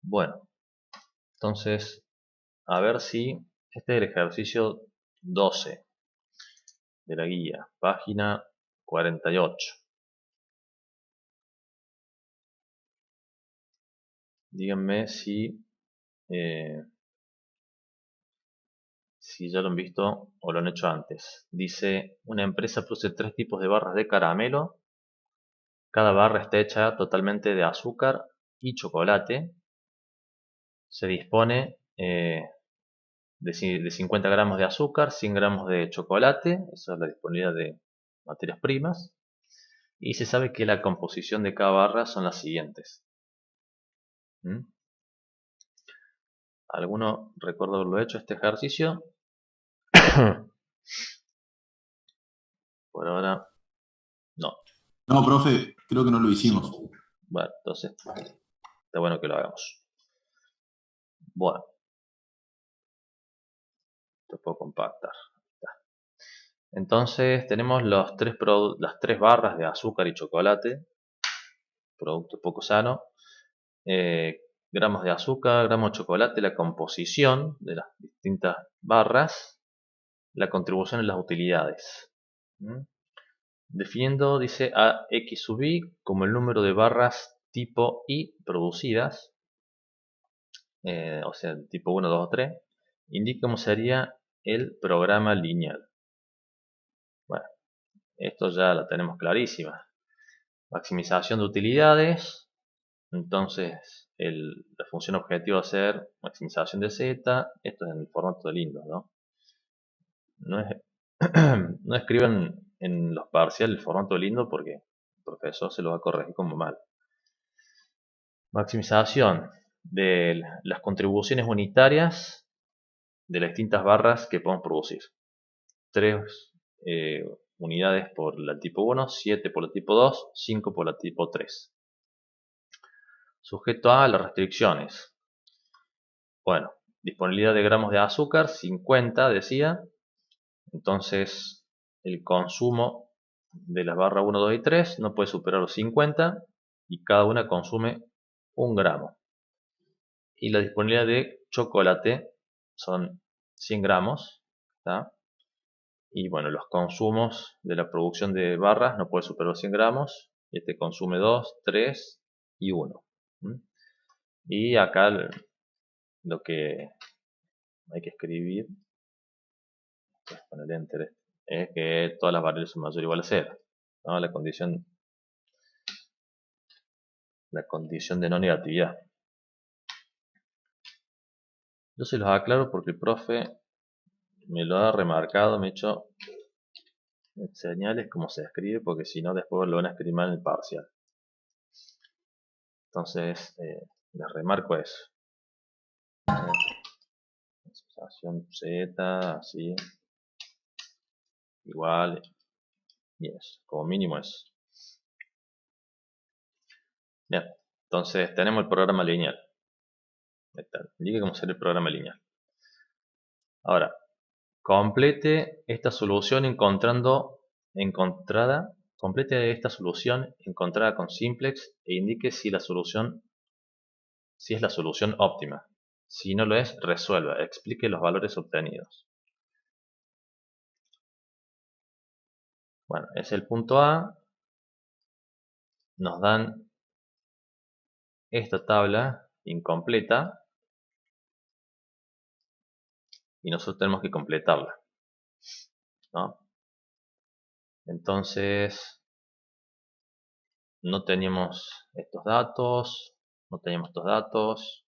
Bueno, entonces, a ver si este es el ejercicio 12 de la guía, página 48. Díganme eh, si ya lo han visto o lo han hecho antes. Dice, una empresa produce 3 tipos de barras de caramelo. Cada barra está hecha totalmente de azúcar y chocolate. Se dispone de 50 gramos de azúcar, 100 gramos de chocolate. Esa es la disponibilidad de materias primas. Y se sabe que la composición de cada barra son las siguientes. ¿Mm? ¿Alguno recuerda haberlo hecho este ejercicio? Por ahora, no. No, profe, creo que no lo hicimos. Bueno, entonces está bueno que lo hagamos. Bueno, te puedo compactar. Entonces tenemos las 3 barras de azúcar y chocolate, producto poco sano. eh, gramos de azúcar, gramos de chocolate, la composición de las distintas barras, la contribución en las utilidades. ¿Mm? Definiendo, dice, a x sub i como el número de barras tipo i producidas, o sea, tipo 1, 2 o 3, indica cómo sería el programa lineal. Bueno, esto ya la tenemos clarísima. Maximización de utilidades. Entonces, la función objetivo va a ser maximización de z. Esto es en el formato de Windows, ¿no? No escriban en los parciales el formato de Windows porque el profesor se lo va a corregir como mal. Maximización de las contribuciones unitarias de las distintas barras que podemos producir. 3 unidades por la tipo 1, 7 por la tipo 2, 5 por la tipo 3. Sujeto a las restricciones. Bueno, disponibilidad de gramos de azúcar, 50 decía. Entonces el consumo de las barras 1, 2 y 3 no puede superar los 50 y cada una consume 1 gramo. Y la disponibilidad de chocolate son 100 gramos. ¿Tá? Y bueno, los consumos de la producción de barras no puede superar los 100 gramos. Este consume 2, 3 y 1. Y acá lo que hay que escribir, pues poner enter, es que todas las variables son mayor o igual a 0. ¿No? La condición de no negatividad. Yo se los aclaro porque el profe me lo ha remarcado, me ha hecho señales como se escribe, porque si no después lo van a escribir mal en el parcial. Entonces, les remarco eso. Asociación Z, así, igual, y eso, como mínimo eso. Bien, entonces tenemos el programa lineal. Indique cómo será el programa lineal. Ahora, complete esta solución complete esta solución encontrada con simplex e indique si es la solución óptima. Si no lo es, resuelva. Explique los valores obtenidos. Bueno, es el punto A. Nos dan esta tabla incompleta y nosotros tenemos que completarla, ¿no? Entonces, no teníamos estos datos, no teníamos estos datos,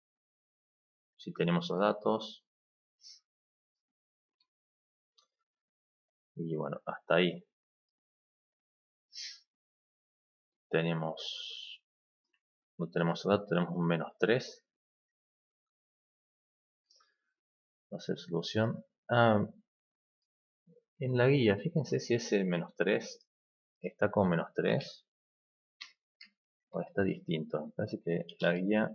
sí tenemos esos datos, y bueno, hasta ahí no tenemos esos datos, tenemos un -3, va a ser solución. En la guía, fíjense si ese -3 está con -3 o está distinto. Me parece que la guía,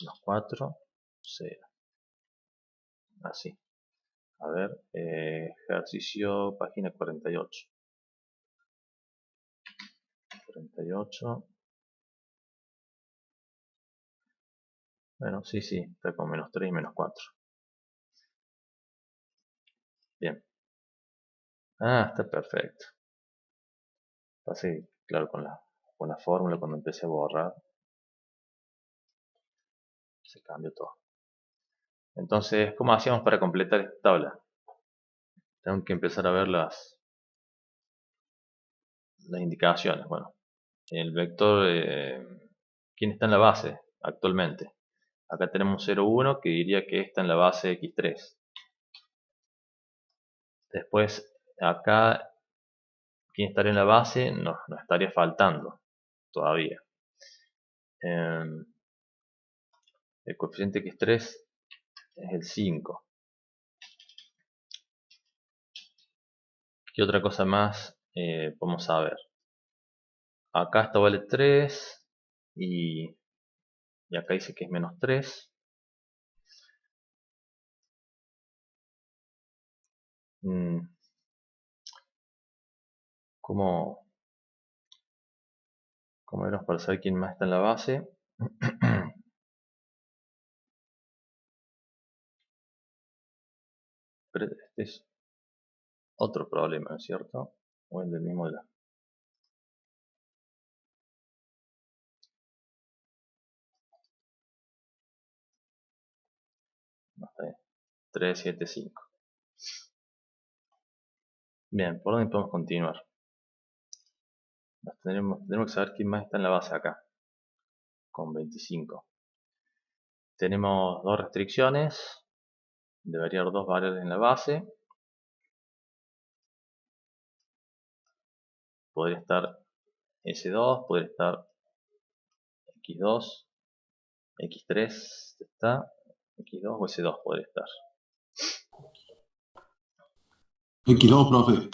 los 4, 0. Así. A ver, ejercicio página 48. 48. Bueno, sí, está con menos 3 y menos 4. Bien. Está perfecto. Así, claro, con la fórmula cuando empecé a borrar, se cambió todo. Entonces, ¿cómo hacíamos para completar esta tabla? Tengo que empezar a ver las indicaciones. Bueno, el vector, ¿quién está en la base actualmente? Acá tenemos 0, 1, que diría que está en la base x3. Después, acá, ¿quién estaría en la base? No, nos estaría faltando todavía. El coeficiente x3 es el 5. ¿Qué otra cosa más podemos saber? Acá esto vale 3 y acá dice que es menos 3. ¿Cómo veremos para saber quién más está en la base? Pero este es otro problema, ¿no es cierto? O el del mismo de la... No, está bien. 3, 7, 5. Bien, ¿por dónde podemos continuar? Tenemos que saber quién más está en la base acá, con 25. Tenemos dos restricciones. Debería haber dos variables en la base. Podría estar S2, podría estar X2, X3, está, X2 o S2 podría estar. X2, profe.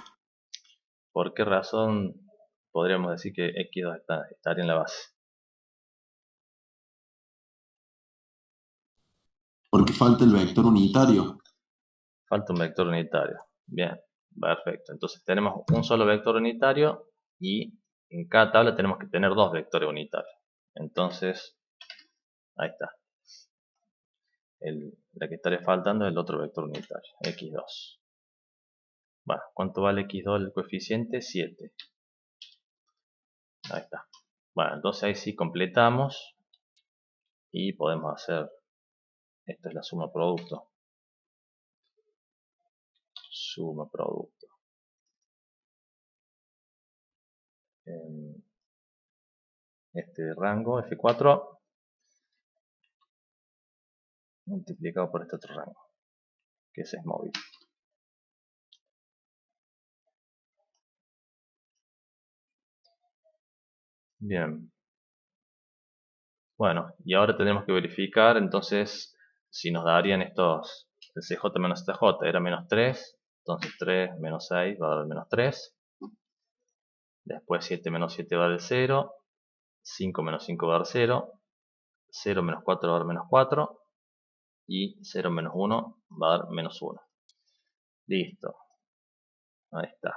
¿Por qué razón podríamos decir que X2 estaría en la base? Porque falta el vector unitario. Falta un vector unitario. Bien, perfecto. Entonces tenemos un solo vector unitario y en cada tabla tenemos que tener dos vectores unitarios. Entonces, ahí está. La que estaría faltando es el otro vector unitario, X2. Bueno, ¿cuánto vale X2 el coeficiente? 7. Ahí está. Bueno, entonces ahí sí completamos y podemos hacer, esta es la suma producto. Suma producto. Este rango F4 multiplicado por este otro rango, que ese es móvil. Bien. Bueno, y ahora tenemos que verificar entonces si nos darían estos, el CJ menos CJ era menos 3, entonces 3 menos 6 va a dar menos 3. Después 7 menos 7 va a dar 0, 5 menos 5 va a dar 0, 0 menos 4 va a dar menos 4 y 0 menos 1 va a dar menos 1. Listo, ahí está.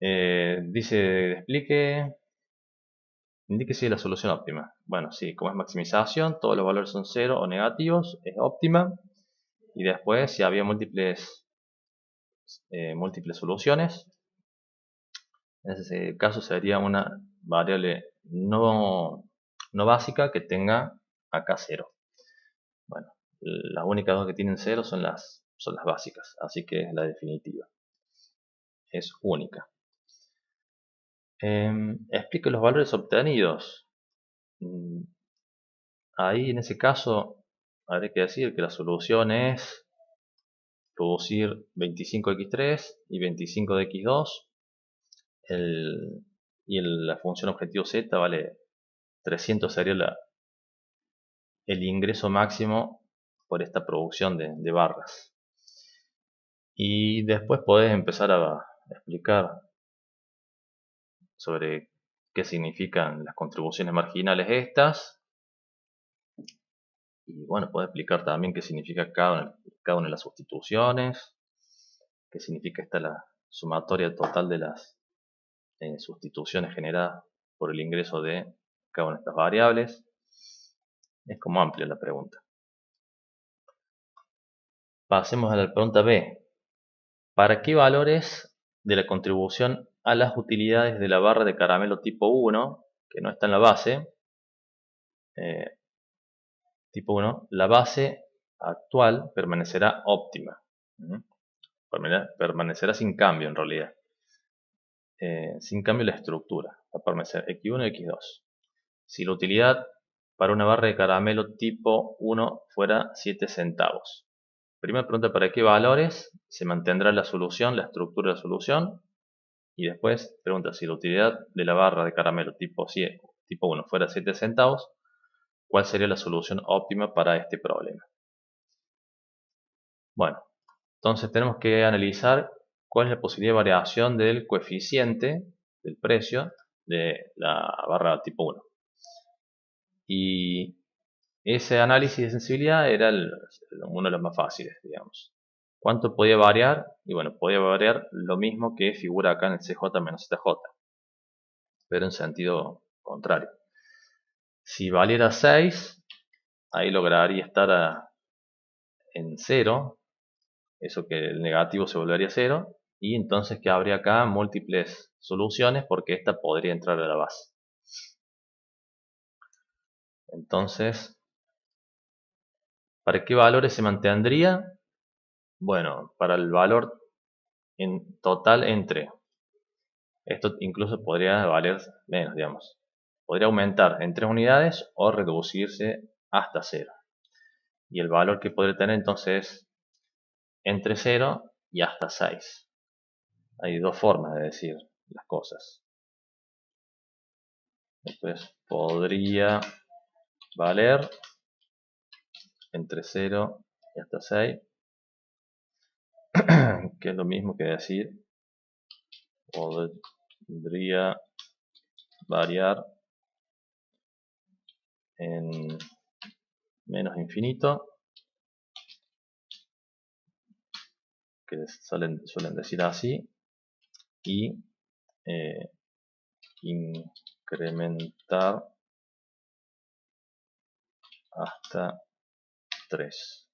Dice, explique, indique si es la solución óptima. Bueno, sí, como es maximización, todos los valores son 0 o negativos, es óptima. Y después, si había múltiples soluciones, en ese caso sería una variable no básica que tenga acá 0. Bueno, las únicas dos que tienen 0 son las básicas, así que es la definitiva. Es única. Explique los valores obtenidos. Ahí en ese caso habría que decir que la solución es producir 25x3 y 25 de x2 y la función objetivo z vale 300, sería el ingreso máximo por esta producción de barras. Y después podés empezar a explicar sobre qué significan las contribuciones marginales estas. Y bueno, podés explicar también qué significa cada una de las sustituciones, qué significa la sumatoria total de las sustituciones generadas por el ingreso de cada una de estas variables. Es como amplia la pregunta. Pasemos a la pregunta B. ¿Para qué valores de la contribución a las utilidades de la barra de caramelo tipo 1, que no está en la base, eh, tipo 1, la base actual permanecerá óptima? ¿Mm? Permanecerá sin cambio en realidad. Sin cambio la estructura. Va a permanecer X1 y X2. Si la utilidad para una barra de caramelo tipo 1 fuera 7 centavos. Primera pregunta, ¿para qué valores se mantendrá la solución, la estructura de la solución? Y después pregunta, si la utilidad de la barra de caramelo tipo 1 fuera 7 centavos, ¿cuál sería la solución óptima para este problema? Bueno, entonces tenemos que analizar cuál es la posibilidad de variación del coeficiente del precio de la barra tipo 1. Y ese análisis de sensibilidad era uno de los más fáciles, digamos. ¿Cuánto podía variar? Y bueno, podía variar lo mismo que figura acá en el CJ menos ZJ, pero en sentido contrario. Si valiera 6, ahí lograría estar en 0, eso que el negativo se volvería 0, y entonces que habría acá múltiples soluciones porque esta podría entrar a la base. Entonces, ¿para qué valores se mantendría? Bueno, para el valor en total entre, esto incluso podría valer menos, digamos. Podría aumentar en 3 unidades o reducirse hasta 0. Y el valor que podría tener entonces es entre 0 y hasta 6. Hay dos formas de decir las cosas. Entonces podría valer entre 0 y hasta 6, que es lo mismo que decir podría variar en menos infinito, que suelen decir así, y incrementar hasta 3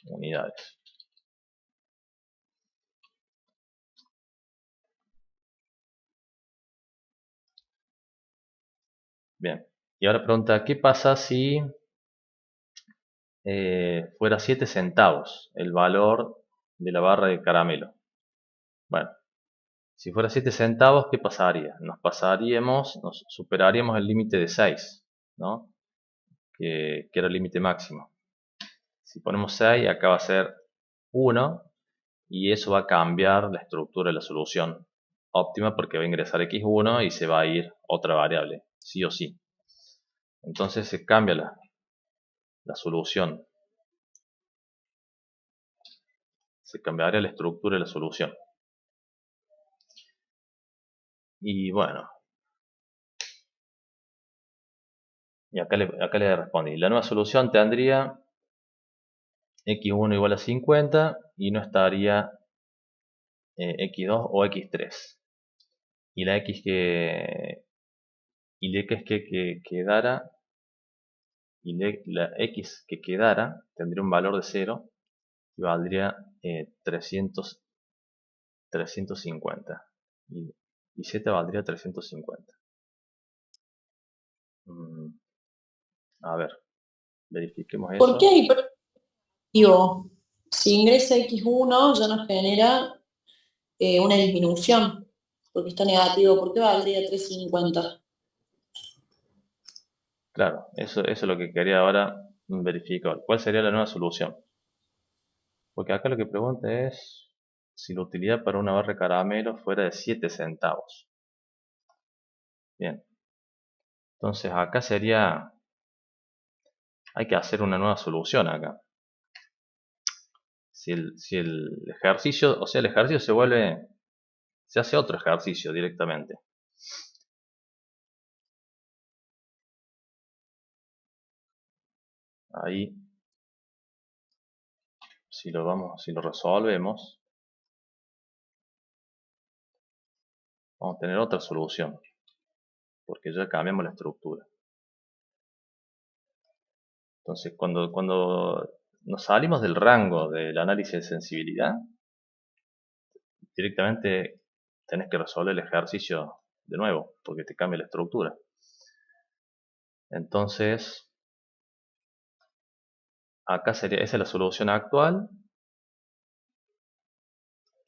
unidades. Bien, y ahora pregunta, ¿qué pasa si fuera 7 centavos el valor de la barra de caramelo? Bueno, si fuera 7 centavos, ¿qué pasaría? Nos superaríamos el límite de 6, ¿no? Que era el límite máximo. Si ponemos 6, acá va a ser 1, y eso va a cambiar la estructura de la solución óptima porque va a ingresar x1 y se va a ir otra variable, sí o sí. Entonces se cambia la solución. Se cambiaría la estructura de la solución. Y bueno, y acá le respondí. La nueva solución tendría x1 igual a 50 y no estaría x2 o x3. Y la x que quedara, la x que quedara tendría un valor de 0 y valdría 350. Y z valdría 350. A ver, verifiquemos ¿Por eso. qué hay negativo? Si ingresa X1 ya nos genera una disminución, porque está negativo. ¿Por qué valdría 350? Claro, eso es lo que quería ahora verificar. ¿Cuál sería la nueva solución? Porque acá lo que pregunta es si la utilidad para una barra de caramelo fuera de 7 centavos. Bien, entonces acá hay que hacer una nueva solución acá. Si el ejercicio, o sea, el ejercicio se hace otro ejercicio directamente. Ahí, si lo resolvemos, vamos a tener otra solución, porque ya cambiamos la estructura. Entonces, cuando nos salimos del rango del análisis de sensibilidad, directamente tenés que resolver el ejercicio de nuevo, porque te cambia la estructura. Entonces, acá esa es la solución actual.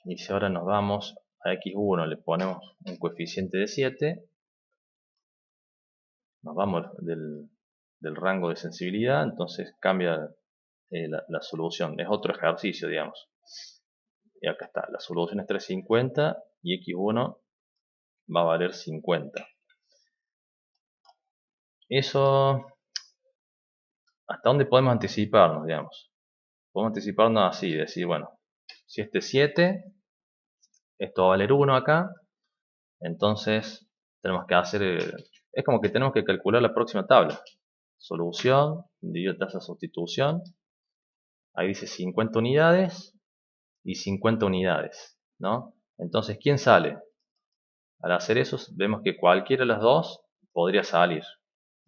Y si ahora nos vamos a x1, le ponemos un coeficiente de 7, nos vamos del rango de sensibilidad, entonces cambia la solución, es otro ejercicio, digamos. Y acá está, la solución es 350 y x1 va a valer 50. Eso, ¿hasta dónde podemos anticiparnos, digamos? Podemos anticiparnos así, decir, bueno, si este es 7, esto va a valer 1 acá, entonces tenemos que hacer, es como que tenemos que calcular la próxima tabla. Solución, dividido tasa de sustitución, ahí dice 50 unidades y 50 unidades, ¿no? Entonces, ¿quién sale? Al hacer eso, vemos que cualquiera de las dos podría salir.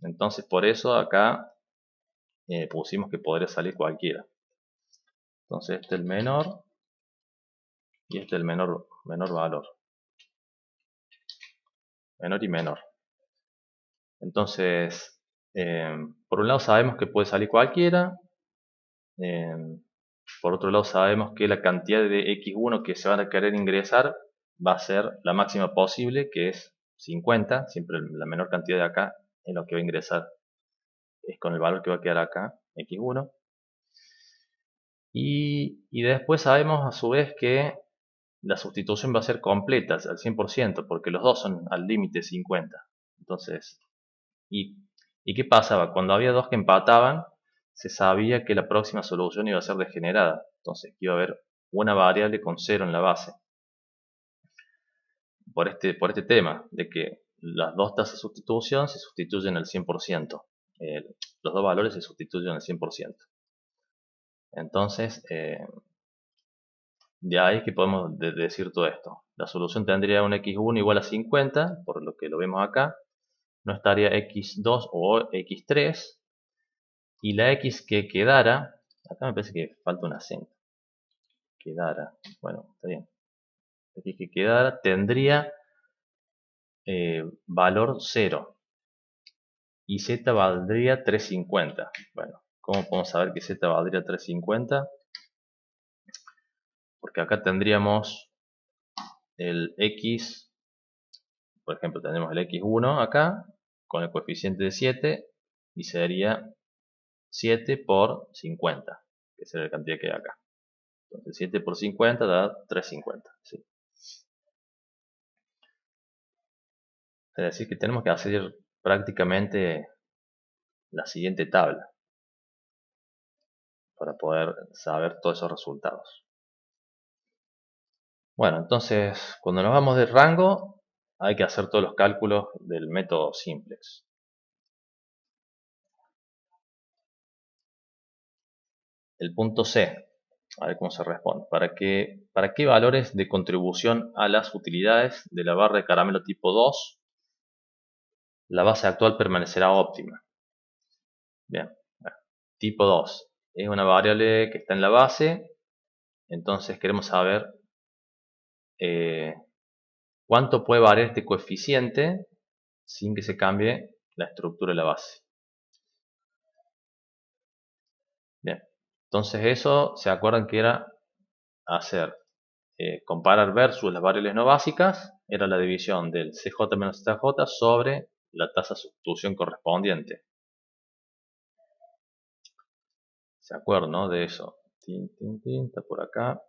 Entonces, por eso acá pusimos que podría salir cualquiera. Entonces, este es el menor y este es el menor valor. Menor y menor. Entonces, por un lado sabemos que puede salir cualquiera. Por otro lado sabemos que la cantidad de x1 que se van a querer ingresar va a ser la máxima posible, que es 50. Siempre la menor cantidad de acá es lo que va a ingresar. Es con el valor que va a quedar acá, x1. Y después sabemos a su vez que la sustitución va a ser completa al 100%, porque los dos son al límite 50. Entonces, ¿y qué pasaba? Cuando había dos que empataban, se sabía que la próxima solución iba a ser degenerada. Entonces, iba a haber una variable con 0 en la base. Por este tema, de que las dos tasas de sustitución se sustituyen al 100%. Los dos valores se sustituyen al 100%. Entonces, de ahí es que podemos decir todo esto. La solución tendría un x1 igual a 50, por lo que lo vemos acá. No estaría x2 o x3. Y la x que quedara, acá me parece que falta un acento. Quedara, bueno, está bien. La x que quedara tendría valor 0. Y z valdría 350. Bueno, ¿cómo podemos saber que z valdría 350? Porque acá tendríamos el x, por ejemplo, tendremos el x1 acá, con el coeficiente de 7, y sería 7 por 50, que es la cantidad que hay acá. Entonces 7 por 50 da 350. ¿Sí? Es decir, que tenemos que hacer prácticamente la siguiente tabla para poder saber todos esos resultados. Bueno, entonces cuando nos vamos de rango hay que hacer todos los cálculos del método simplex. El punto C, a ver cómo se responde. ¿Para qué valores de contribución a las utilidades de la barra de caramelo tipo 2 la base actual permanecerá óptima? Bien, tipo 2 es una variable que está en la base, entonces queremos saber cuánto puede variar este coeficiente sin que se cambie la estructura de la base. Bien, entonces eso, ¿se acuerdan que era hacer comparar versus las variables no básicas? Era la división del CJ menos ZJ sobre la tasa de sustitución correspondiente. ¿Se acuerdan, no? De eso. Está por acá.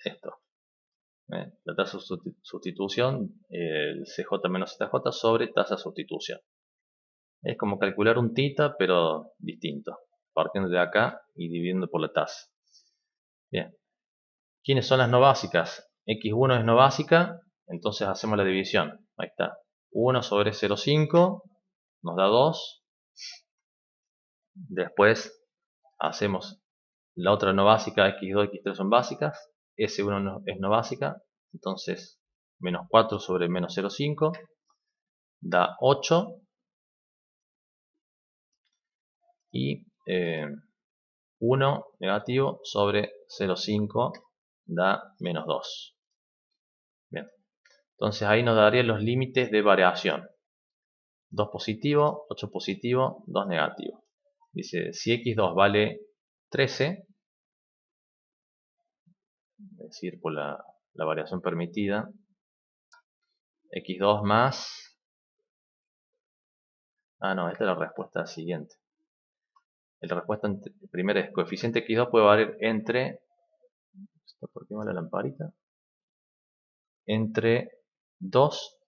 Esto. La tasa de sustitución, el CJ menos ZJ sobre tasa de sustitución. Es como calcular un tita, pero distinto. Partiendo de acá y dividiendo por la tasa. Bien. ¿Quiénes son las no básicas? X1 es no básica, entonces hacemos la división. Ahí está. 1 sobre 0,5 nos da 2. Después hacemos la otra no básica, X2 y X3 son básicas. S1 es no básica, entonces menos 4 sobre menos 0,5 da 8. y 1 negativo sobre 0,5 da menos 2. Bien, entonces ahí nos daría los límites de variación. 2 positivo, 8 positivo, 2 negativo. Dice, si x2 vale 13, es decir, por la variación permitida, x2 más... Ah, no, esta es la respuesta siguiente. La respuesta primera es coeficiente x2 puede valer entre... ¿Por qué va la lamparita? Entre 2...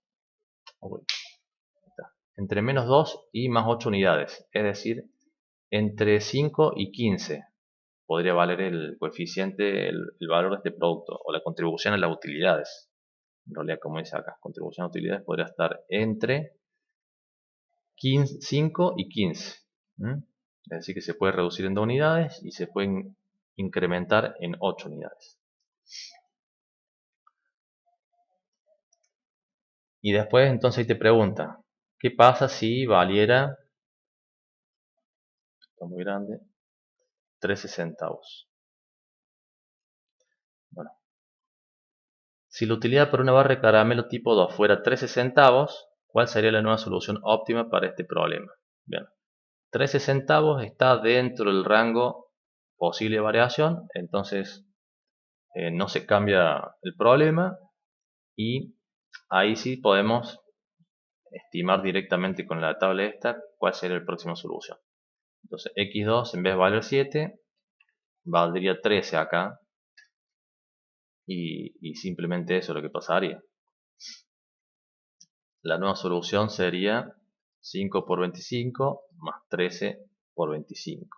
entre menos 2 y más 8 unidades. Es decir, entre 5 y 15 podría valer el coeficiente, el valor de este producto, o la contribución a las utilidades. En realidad, como dice acá, contribución a utilidades podría estar entre 5 y 15. Es decir, que se puede reducir en 2 unidades y se pueden incrementar en 8 unidades. Y después, entonces, ahí te pregunta, ¿qué pasa si valiera, está muy grande, 13 centavos? Bueno, si la utilidad por una barra de caramelo tipo 2 fuera 13 centavos, ¿cuál sería la nueva solución óptima para este problema? Bien, 13 centavos está dentro del rango posible de variación, entonces no se cambia el problema y ahí sí podemos estimar directamente con la tabla esta cuál sería la próxima solución. Entonces x2 en vez de valer 7 valdría 13 acá y simplemente eso es lo que pasaría. La nueva solución sería 5 por 25 más 13 por 25.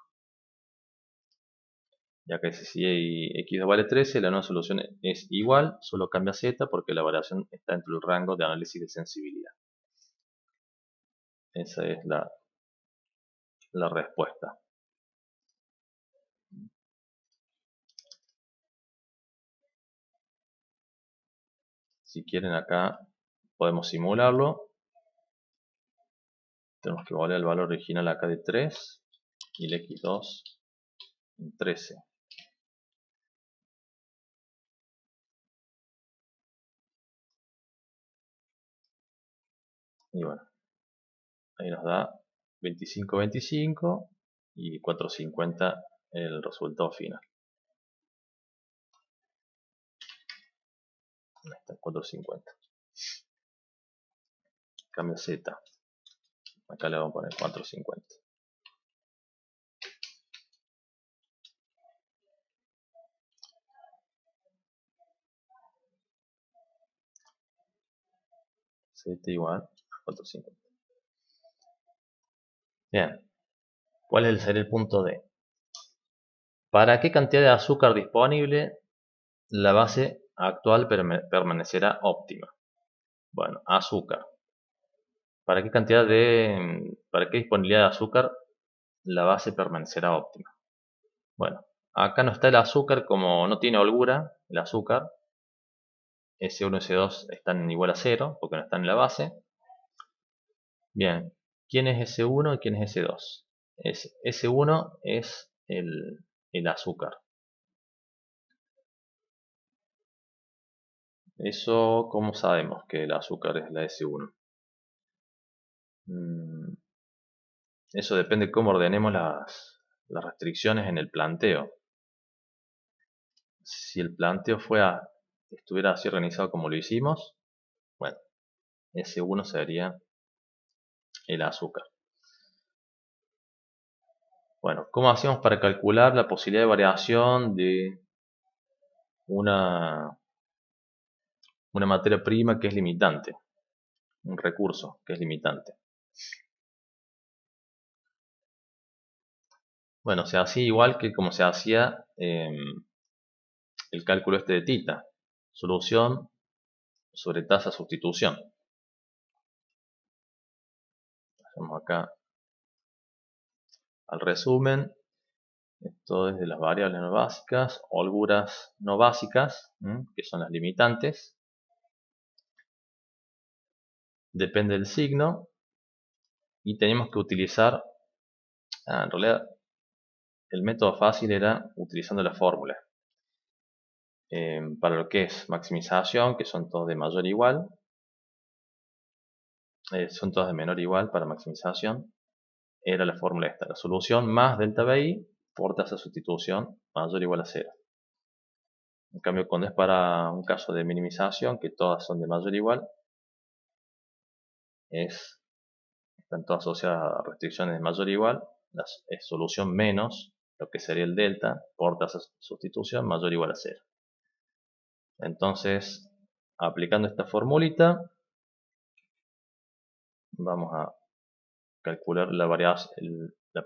Ya que si x2 vale 13, la nueva solución es igual, solo cambia z porque la variación está dentro del rango de análisis de sensibilidad. Esa es la respuesta. Si quieren acá podemos simularlo. Tenemos que volver al valor original acá de 3 y el x2 en 13. Y bueno, ahí nos da 25, 25 y 450 el resultado final. Ahí está, 450. Cambio Z. Acá le vamos a poner 450. Z igual a 450. Bien. ¿Cuál sería el punto D? ¿Para qué cantidad de azúcar disponible la base actual permanecerá óptima? Bueno, azúcar. ¿Para qué disponibilidad de azúcar la base permanecerá óptima? Bueno, acá no está el azúcar, como no tiene holgura el azúcar. S1 y S2 están igual a 0 porque no están en la base. Bien, ¿quién es S1 y quién es S2? S1 es el azúcar. Eso, ¿cómo sabemos que el azúcar es la S1? Eso depende de cómo ordenemos las restricciones en el planteo. Si el planteo estuviera así organizado como lo hicimos, bueno, S1 sería el azúcar. Bueno, ¿cómo hacemos para calcular la posibilidad de variación de una materia prima que es limitante? Un recurso que es limitante. Bueno, se hacía igual que como se hacía el cálculo este de tita. Solución sobre tasa de sustitución. Hacemos acá al resumen. Esto es de las variables no básicas, holguras no básicas, que son las limitantes. Depende del signo. Y tenemos que utilizar En realidad, el método fácil era utilizando la fórmula. Para lo que es maximización, que son todos de mayor a igual, son todos de menor a igual para maximización, era la fórmula esta, la solución más delta BI por tasa de sustitución mayor o igual a 0. En cambio, cuando es para un caso de minimización, que todas son de mayor o igual, están todas asociadas a restricciones de mayor o igual, es solución menos lo que sería el delta por tasa de sustitución mayor o igual a 0. Entonces, aplicando esta formulita, vamos a calcular la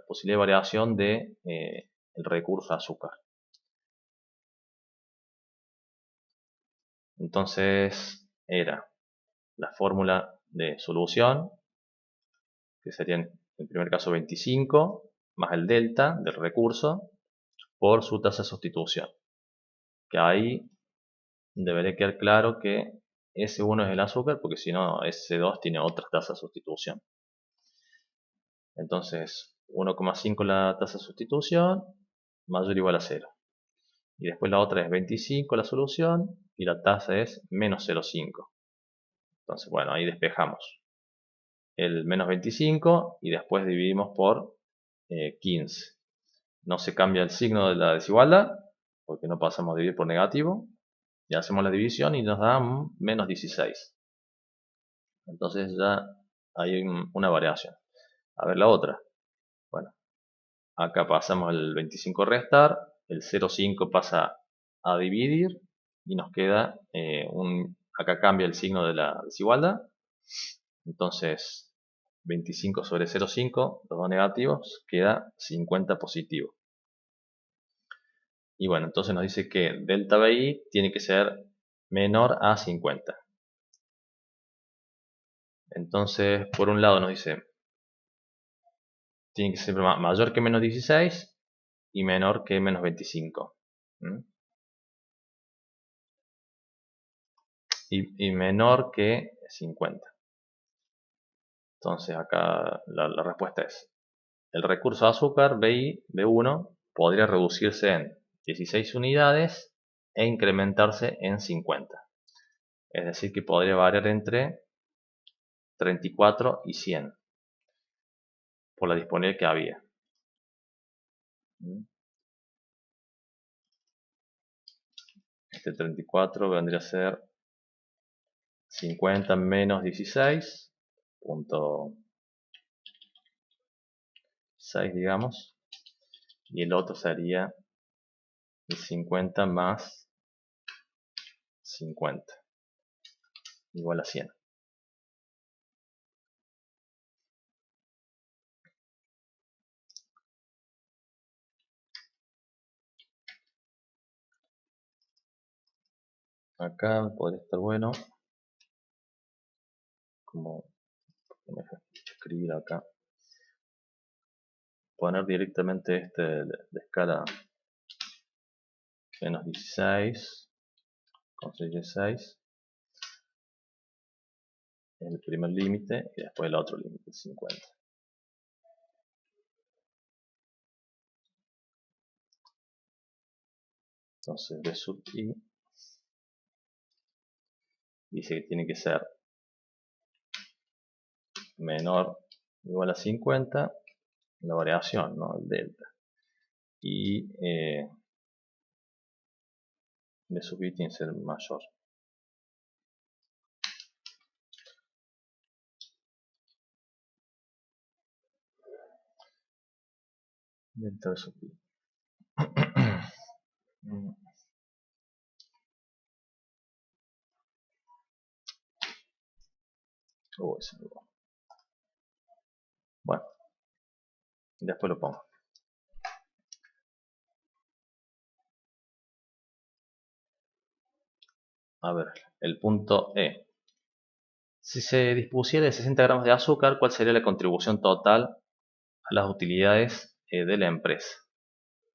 posible variación de el recurso a azúcar. Entonces era la fórmula de solución, que sería en el primer caso 25 más el delta del recurso por su tasa de sustitución, que ahí debería quedar claro que S1 es el azúcar, porque si no S2 tiene otra tasa de sustitución. Entonces 1,5 la tasa de sustitución mayor o igual a 0. Y después la otra es 25 la solución y la tasa es menos 0,5. Entonces, bueno, ahí despejamos el menos 25 y después dividimos por 15. No se cambia el signo de la desigualdad porque no pasamos a dividir por negativo. Y hacemos la división y nos da menos 16. Entonces ya hay una variación. A ver la otra. Bueno, acá pasamos el 25 a restar, el 0,5 pasa a dividir y nos queda acá cambia el signo de la desigualdad. Entonces 25 sobre 0,5, los dos negativos, queda 50 positivo. Y bueno, entonces nos dice que delta BI tiene que ser menor a 50. Entonces, por un lado nos dice, tiene que ser mayor que menos 16 y menor que menos 25. Y menor que 50. Entonces acá la respuesta es, el recurso de azúcar B1 podría reducirse en 16 unidades e incrementarse en 50. Es decir, que podría variar entre 34 y 100 por la disponibilidad que había. Este 34 vendría a ser 50 menos 16.6, digamos, y el otro sería el 50 más 50 igual a 100. Acá podría estar bueno como escribir acá, poner directamente este de escala menos 16 con 6 el primer límite y después el otro límite, 50. Entonces B sub I dice que tiene que ser menor o igual a 50 la variación, ¿no? El delta. Y B sub I tiene que ser mayor. Delta B sub I. Bueno, después lo pongo. A ver, el punto E. Si se dispusiera de 60 gramos de azúcar, ¿cuál sería la contribución total a las utilidades de la empresa?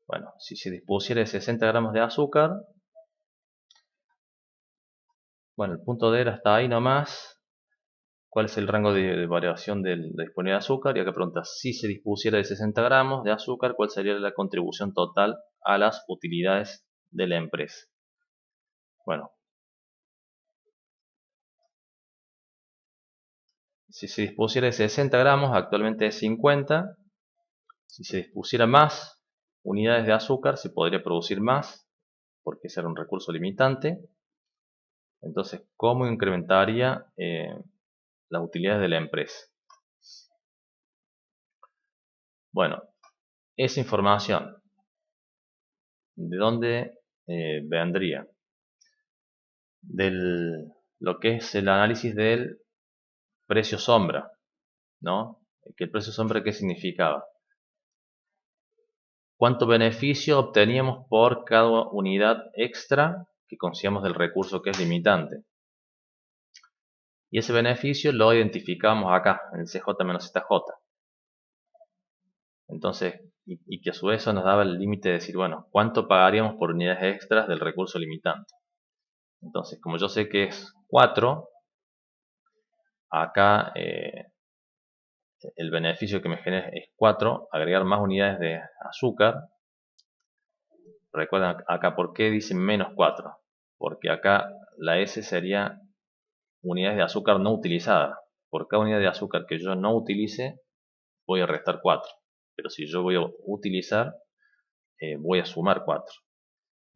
Bueno, si se dispusiera de 60 gramos de azúcar, bueno, el punto D era hasta ahí nomás. ¿Cuál es el rango de variación de la disponibilidad de azúcar? Y acá pregunta, si se dispusiera de 60 gramos de azúcar, ¿cuál sería la contribución total a las utilidades de la empresa? Bueno, si se dispusiera de 60 gramos, actualmente es 50. Si se dispusiera más unidades de azúcar, se podría producir más, porque ese era un recurso limitante. Entonces, ¿cómo incrementaría las utilidades de la empresa? Bueno, esa información, ¿de dónde vendría? De lo que es el análisis del precio sombra, ¿no? ¿Que el precio sombra qué significaba? ¿Cuánto beneficio obteníamos por cada unidad extra que consigamos del recurso que es limitante? Y ese beneficio lo identificamos acá, en el CJ-ZJ. Entonces, y que a su vez eso nos daba el límite de decir, bueno, ¿cuánto pagaríamos por unidades extras del recurso limitante? Entonces, como yo sé que es 4, acá el beneficio que me genera es 4, agregar más unidades de azúcar. Recuerden acá por qué dice menos 4, porque acá la S sería unidades de azúcar no utilizadas. Por cada unidad de azúcar que yo no utilice, voy a restar 4. Pero si yo voy a utilizar, voy a sumar 4.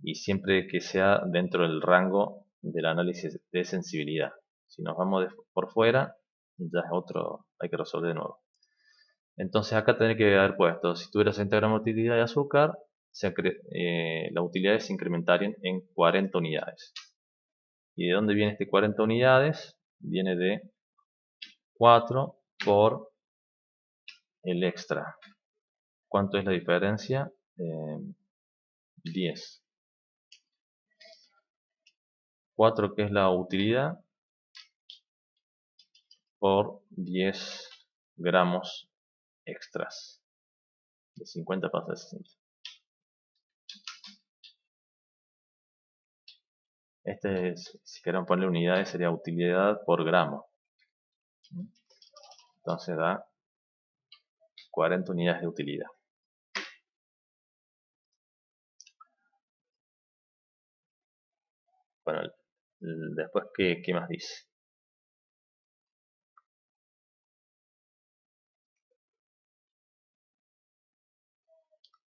Y siempre que sea dentro del rango del análisis de sensibilidad. Si nos vamos por fuera, ya es otro, hay que resolver de nuevo. Entonces acá tendré que haber puesto, si tuviera 60 gramos de utilidad de azúcar, las utilidades se incrementarían en 40 unidades. ¿Y de dónde viene este 40 unidades? Viene de 4 por el extra. ¿Cuánto es la diferencia? 10. 4 que es la utilidad por 10 gramos extras. De 50 pasa a 60. Este es, si queremos poner unidades, sería utilidad por gramo. Entonces da 40 unidades de utilidad. Bueno, después, ¿qué más dice?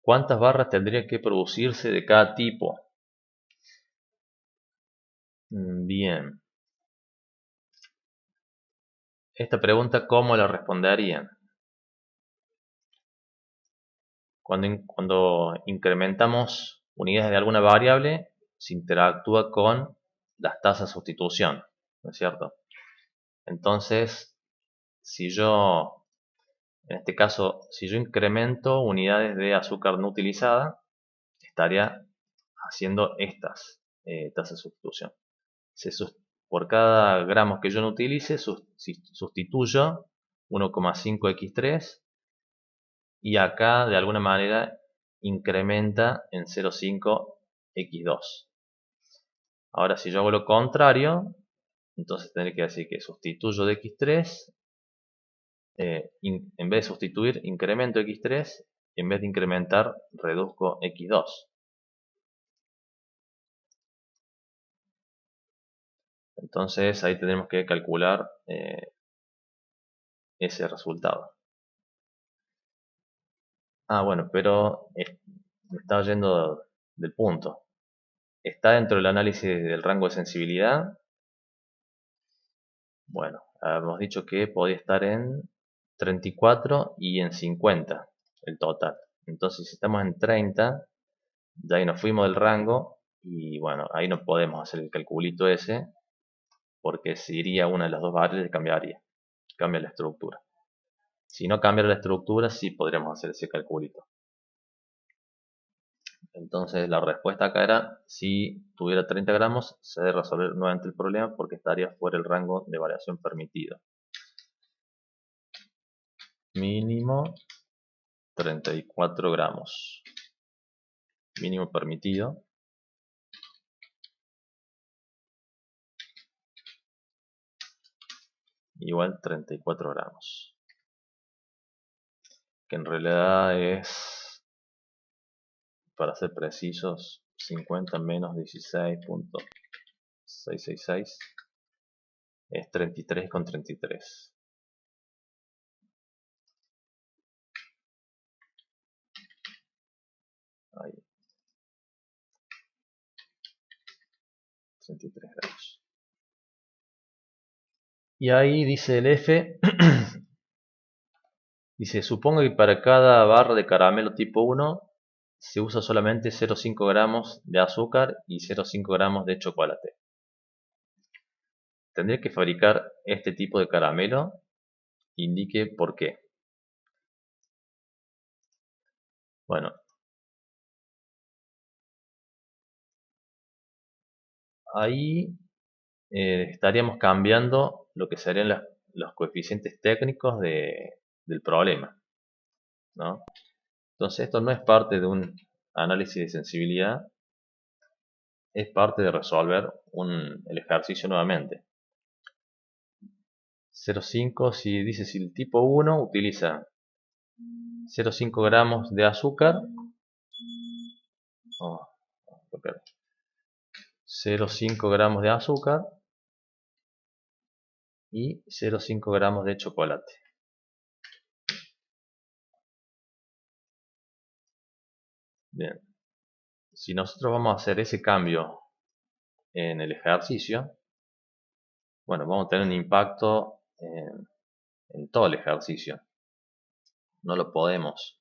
¿Cuántas barras tendría que producirse de cada tipo? Bien. Esta pregunta, ¿cómo la responderían? Cuando incrementamos unidades de alguna variable, se interactúa con las tasas de sustitución, ¿no es cierto? Entonces, si yo, en este caso, si yo incremento unidades de azúcar no utilizada, estaría haciendo estas tasas de sustitución. Por cada gramo que yo no utilice, sustituyo 1,5x3 y acá de alguna manera incrementa en 0,5x2. Ahora si yo hago lo contrario, entonces tendré que decir que sustituyo de x3, en vez de sustituir incremento x3, en vez de incrementar reduzco x2. Entonces ahí tendremos que calcular ese resultado. Bueno, pero me estaba yendo del punto. ¿Está dentro del análisis del rango de sensibilidad? Bueno, habíamos dicho que podía estar en 34 y en 50 el total. Entonces si estamos en 30, ya ahí nos fuimos del rango y bueno, ahí no podemos hacer el calculito ese porque si iría una de las dos variables cambiaría, cambia la estructura. Si no cambia la estructura, sí podríamos hacer ese calculito. Entonces la respuesta acá era, si tuviera 30 gramos, se debe resolver nuevamente el problema porque estaría fuera del rango de variación permitido. Mínimo 34 gramos. Mínimo permitido. igual 34 gramos. Que en realidad es, para ser precisos, 50 menos 16.666 es 33,33. Ahí, 33 gramos. Y ahí dice el F, dice, supongo que para cada barra de caramelo tipo 1 se usa solamente 0,5 gramos de azúcar y 0,5 gramos de chocolate. Tendría que fabricar este tipo de caramelo, indique por qué. Bueno, ahí estaríamos cambiando lo que serían los coeficientes técnicos del problema, ¿no? Entonces esto no es parte de un análisis de sensibilidad, es parte de resolver el ejercicio nuevamente. 0,5, si dice si el tipo 1 utiliza 0,5 gramos de azúcar, 0,5 gramos de azúcar y 0,5 gramos de chocolate. Bien, si nosotros vamos a hacer ese cambio en el ejercicio, bueno, vamos a tener un impacto en todo el ejercicio. No lo podemos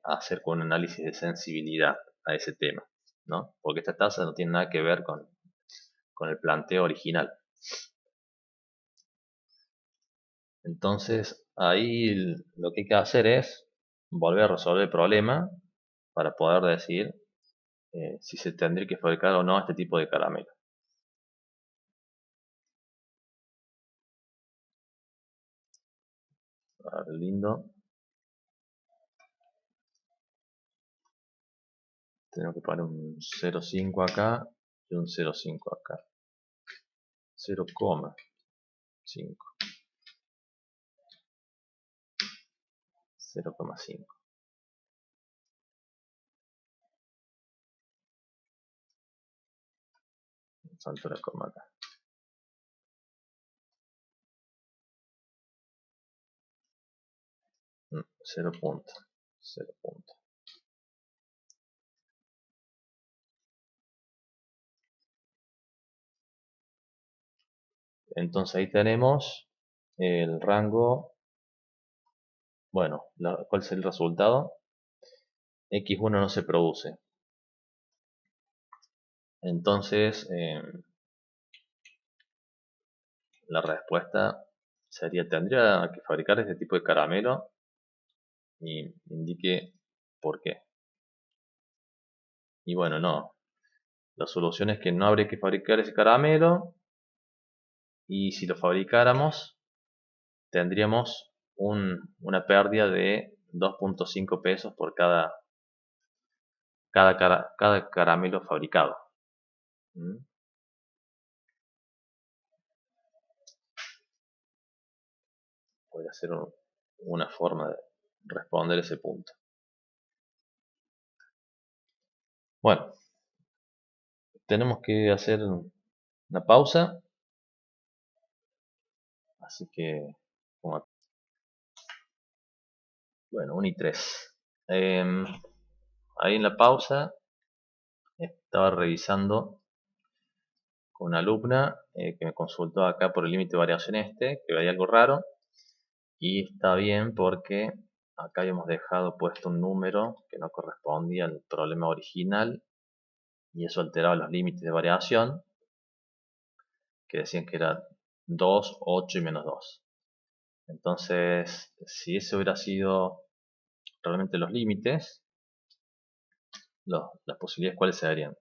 hacer con un análisis de sensibilidad a ese tema, ¿no? Porque esta tasa no tiene nada que ver con el planteo original. Entonces, ahí lo que hay que hacer es volver a resolver el problema para poder decir si se tendría que fabricar o no este tipo de caramelo. A ver, lindo. Tengo que poner un 0,5 acá y un 0,5 acá. 0,5. 0,5. Salto la coma acá. Cero punto. Entonces ahí tenemos el rango. Bueno, ¿cuál es el resultado? X1 no se produce. Entonces la respuesta sería, tendría que fabricar este tipo de caramelo y indique por qué. Y bueno, no. La solución es que no habría que fabricar ese caramelo, y si lo fabricáramos tendríamos una pérdida de 2.5 pesos por cada caramelo fabricado. Podría ser una forma de responder ese punto. Bueno, tenemos que hacer una pausa, así que bueno, 1 y 3. Ahí en la pausa estaba revisando con una alumna que me consultó acá por el límite de variación que veía algo raro, y está bien porque acá habíamos dejado puesto un número que no correspondía al problema original y eso alteraba los límites de variación, que decían que era 2, 8 y menos 2. Entonces, si ese hubiera sido realmente los límites, las posibilidades cuáles serían: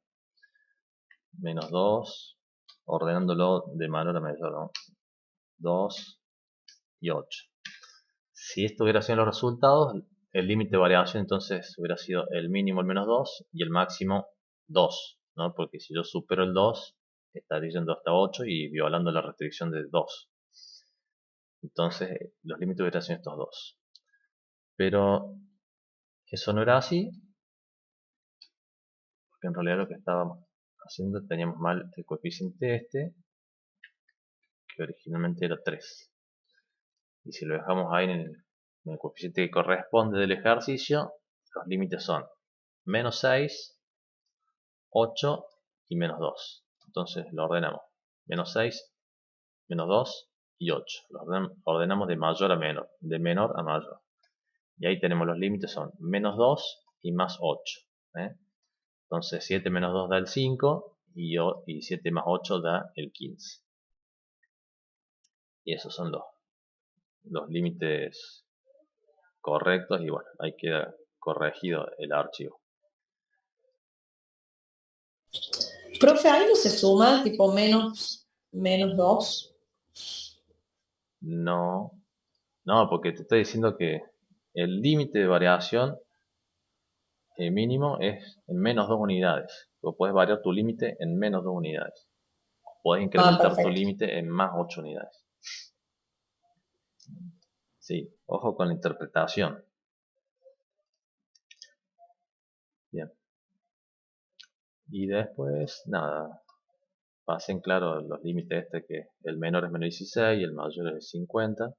menos 2, ordenándolo de menor a mayor, ¿no? 2 y 8. Si esto hubiera sido los resultados, el límite de variación entonces hubiera sido el mínimo el menos 2 y el máximo 2, ¿no? Porque si yo supero el 2, estaría yendo hasta 8 y violando la restricción de 2. Entonces los límites hubieran sido estos dos. Pero eso no era así, porque en realidad lo que estábamos haciendo, teníamos mal el coeficiente este, que originalmente era 3. Y si lo dejamos ahí en el coeficiente que corresponde del ejercicio, los límites son menos 6, 8 y menos 2. Entonces lo ordenamos. Menos 6, menos 2 y 8. Lo ordenamos de mayor a menor, de menor a mayor. Y ahí tenemos los límites, son menos 2 y más 8. Entonces 7 menos 2 da el 5 y 7 más 8 da el 15. Y esos son los límites correctos y bueno, ahí queda corregido el archivo. Profe, ahí no se suma tipo menos 2. No, porque te estoy diciendo que el límite de variación mínimo es en menos 2 unidades. O puedes variar tu límite en menos 2 unidades. Puedes incrementar tu límite en más 8 unidades. Sí, ojo con la interpretación. Bien. Y después, nada, pasen claro los límites que el menor es menos 16 y el mayor es 50.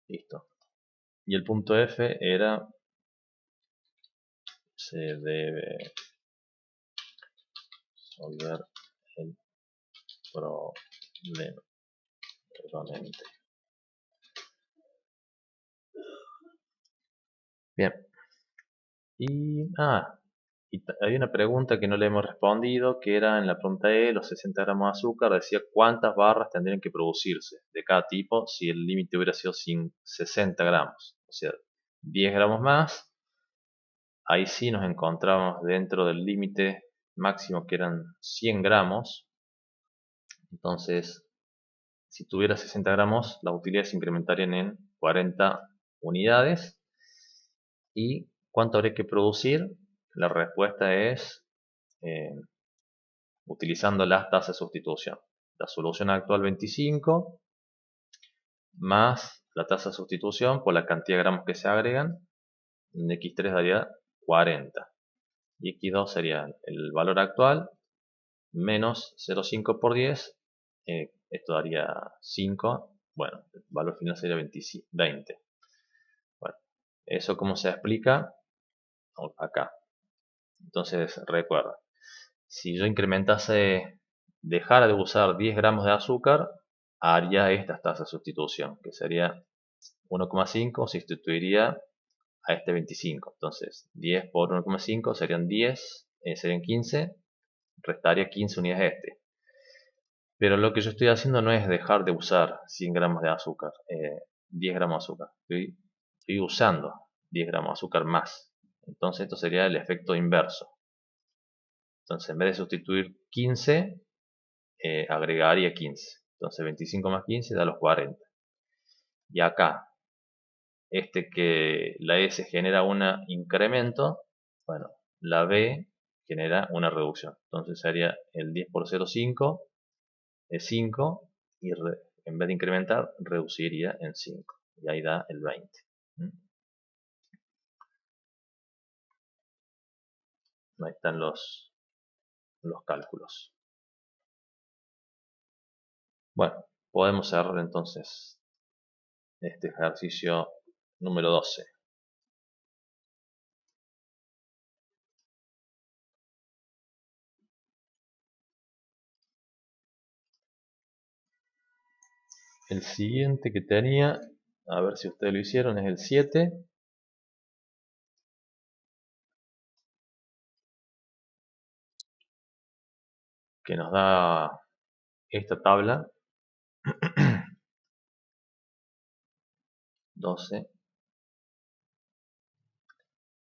Listo. Y el punto F era, se debe resolver el problema. Nuevamente. Bien. Y hay una pregunta que no le hemos respondido, que era en la pregunta E, los 60 gramos de azúcar, decía cuántas barras tendrían que producirse de cada tipo si el límite hubiera sido 60 gramos. O sea, 10 gramos más, ahí sí nos encontramos dentro del límite máximo que eran 100 gramos. Entonces, si tuviera 60 gramos, las utilidades se incrementarían en 40 unidades. ¿Y cuánto habría que producir? La respuesta es utilizando las tasas de sustitución. La solución actual 25 más la tasa de sustitución por la cantidad de gramos que se agregan. X3 daría 40 y X2 sería el valor actual menos 0,5 por 10. Esto daría 5. Bueno, el valor final sería 20. Bueno, eso cómo se explica acá. Entonces recuerda, si yo dejara de usar 10 gramos de azúcar, haría estas tasas de sustitución, que sería 1,5, sustituiría a este 25. Entonces 10 por 1,5 serían 10, serían 15, restaría 15 unidades a este. Pero lo que yo estoy haciendo no es dejar de usar 100 gramos de azúcar, 10 gramos de azúcar. Estoy usando 10 gramos de azúcar más. Entonces esto sería el efecto inverso. Entonces en vez de sustituir 15, agregaría 15. Entonces 25 más 15 da los 40. Y acá, que la S genera un incremento, bueno, la B genera una reducción. Entonces sería el 10 por 0,5 es 5 y en vez de incrementar, reduciría en 5. Y ahí da el 20. Ahí están los cálculos. Bueno, podemos cerrar entonces este ejercicio número 12. El siguiente que tenía, a ver si ustedes lo hicieron, es el 7. Que nos da esta tabla. 12,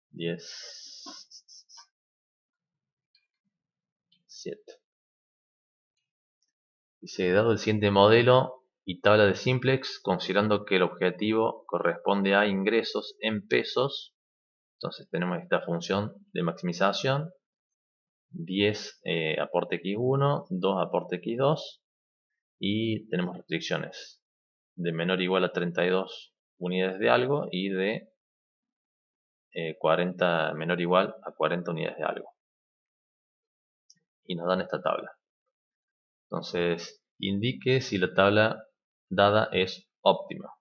10, 7. Dice, dado el siguiente modelo y tabla de simplex, considerando que el objetivo corresponde a ingresos en pesos, entonces tenemos esta función de maximización 10 aporte x1, 2 aporte x2 y tenemos restricciones de menor o igual a 32 unidades de algo y de 40 menor o igual a 40 unidades de algo. Y nos dan esta tabla. Entonces, indique si la tabla dada es óptima.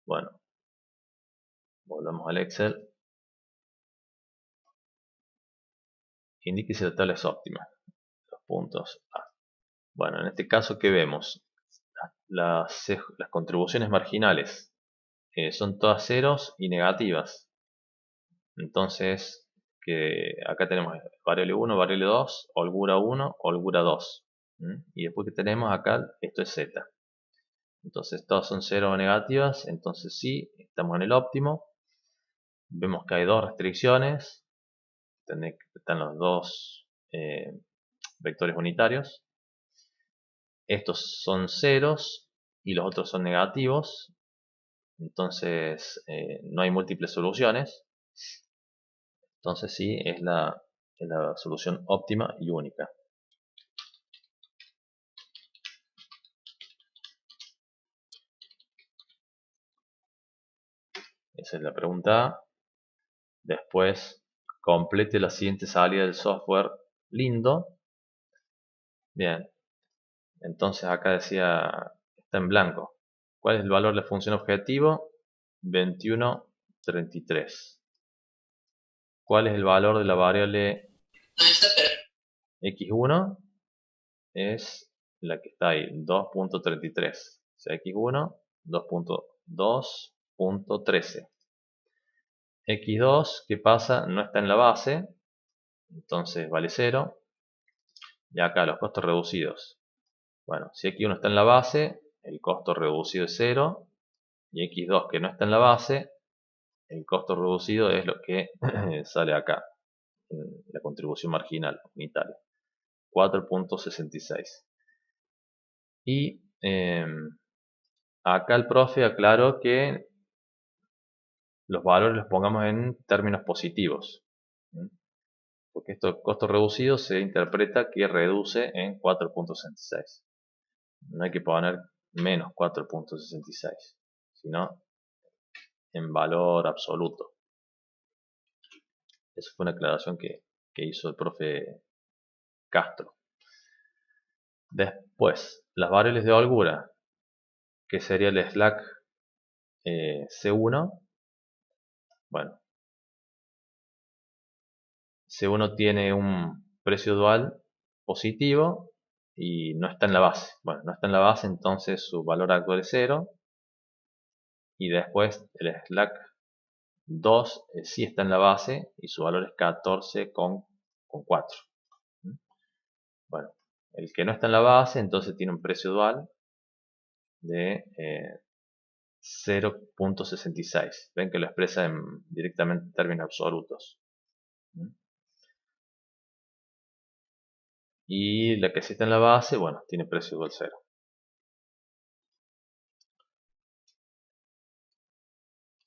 Bueno, volvamos al Excel. Indique si la tabla es óptima. Los puntos A. Bueno, en este caso, ¿qué vemos? Las contribuciones marginales son todas ceros y negativas. Entonces, que acá tenemos variable 1, variable 2, holgura 1, holgura 2. Y después que tenemos acá, esto es z. Entonces todas son 0 o negativas, entonces sí, estamos en el óptimo. Vemos que hay dos restricciones, están los dos vectores unitarios. Estos son ceros y los otros son negativos, entonces no hay múltiples soluciones. Entonces sí, es la solución óptima y única. Esa es la pregunta A. Después, complete la siguiente salida del software lindo. Bien, entonces acá decía, está en blanco. ¿Cuál es el valor de la función objetivo? 21,33. ¿Cuál es el valor de la variable x1? Es la que está ahí, 2.33. O sea, x1, 2.2.13. x2, ¿qué pasa? No está en la base, entonces vale 0. Y acá los costos reducidos. Bueno, si x1 está en la base, el costo reducido es 0. Y x2 que no está en la base, el costo reducido es lo que sale acá, la contribución marginal unitaria, 4.66. Y acá el profe aclaró que los valores los pongamos en términos positivos, porque esto costo reducido se interpreta que reduce en 4.66. No hay que poner menos 4.66, sino en valor absoluto. Esa fue una aclaración que hizo el profe Castro. Después, las variables de holgura, que sería el slack C1. Bueno, C1 tiene un precio dual positivo y no está en la base. Bueno, no está en la base, entonces su valor actual es 0. Y después el slack 2 sí está en la base y su valor es 14,4. Bueno, el que no está en la base entonces tiene un precio dual de 0.66. Ven que lo expresa directamente en términos absolutos. Y la que sí está en la base, bueno, tiene precio igual 0.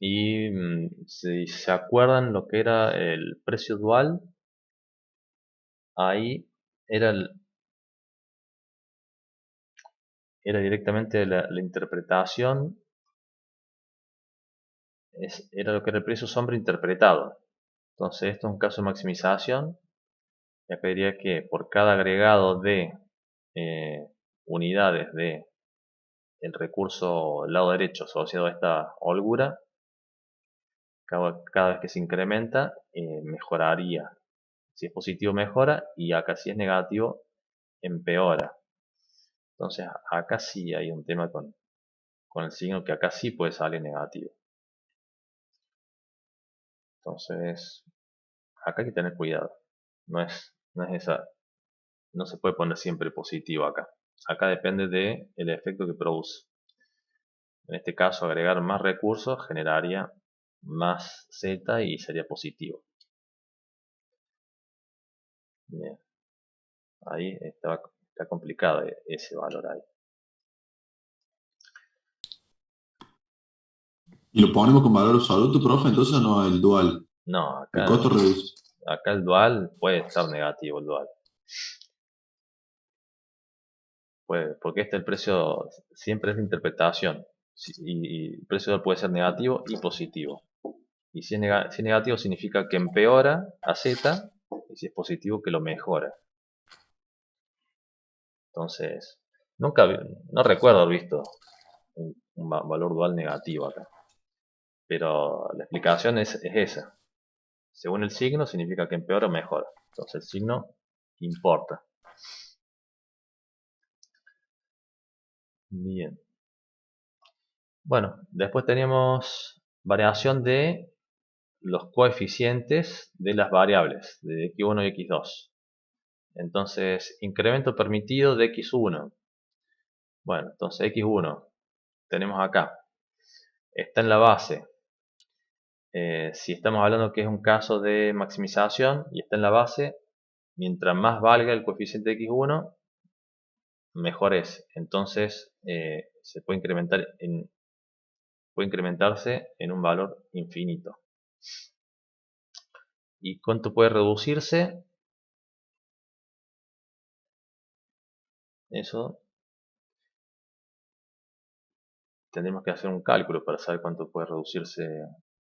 Y si se acuerdan lo que era el precio dual, ahí era directamente la interpretación, era lo que era el precio sombra interpretado. Entonces esto es un caso de maximización. Y acá diría que por cada agregado de unidades de el recurso del lado derecho asociado a esta holgura, cada vez que se incrementa, mejoraría. Si es positivo, mejora, y acá si es negativo, empeora. Entonces acá sí hay un tema con el signo, que acá sí puede salir negativo. Entonces acá hay que tener cuidado. No es esa, no se puede poner siempre positivo acá. Acá depende del efecto que produce. En este caso, agregar más recursos generaría más Z y sería positivo. Bien. Ahí está complicado ese valor ahí. ¿Y lo ponemos con valor absoluto, profe? Entonces no el dual. No, El acá costo reduce. acá el dual puede estar negativo, el dual. Porque el precio siempre es de interpretación. Y el precio dual puede ser negativo y positivo. Y si es negativo significa que empeora a Z, y si es positivo que lo mejora. Entonces, no recuerdo haber visto un valor dual negativo acá. Pero la explicación es esa. Según el signo significa que empeora o mejora. Entonces el signo importa. Bien. Bueno, después tenemos variación de los coeficientes de las variables de x1 y x2. Entonces, incremento permitido de x1. Bueno, entonces x1 tenemos acá. Está en la base. Si estamos hablando que es un caso de maximización y está en la base, mientras más valga el coeficiente de x1, mejor es. Entonces se puede incrementarse en un valor infinito. ¿Y cuánto puede reducirse? Eso tendremos que hacer un cálculo para saber cuánto puede reducirse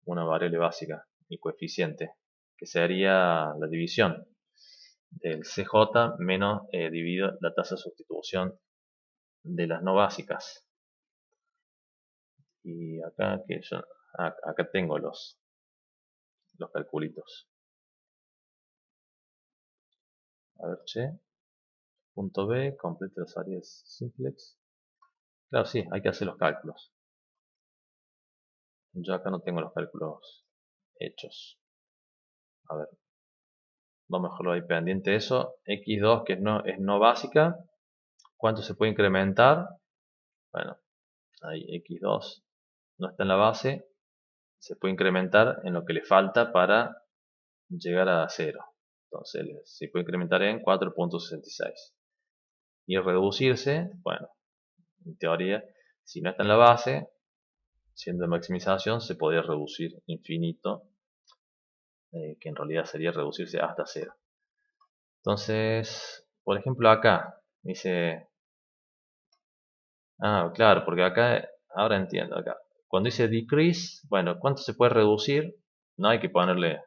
una variable básica, el coeficiente, que sería la división del CJ menos dividido la tasa de sustitución de las no básicas. Y acá acá tengo los calculitos. A ver, punto B, complete las áreas simplex. Claro, sí, hay que hacer los cálculos. Yo acá no tengo los cálculos hechos. A ver, vamos a dejarlo ahí pendiente eso. X2 que es no básica. ¿Cuánto se puede incrementar? Bueno, ahí X2 no está en la base. Se puede incrementar en lo que le falta para llegar a 0. Entonces se puede incrementar en 4.66. Y reducirse, bueno, en teoría, si no está en la base, siendo de maximización, se podría reducir infinito, que en realidad sería reducirse hasta 0. Entonces, por ejemplo acá, dice, claro, porque acá, ahora entiendo acá, cuando dice decrease, bueno, ¿cuánto se puede reducir? No hay que ponerle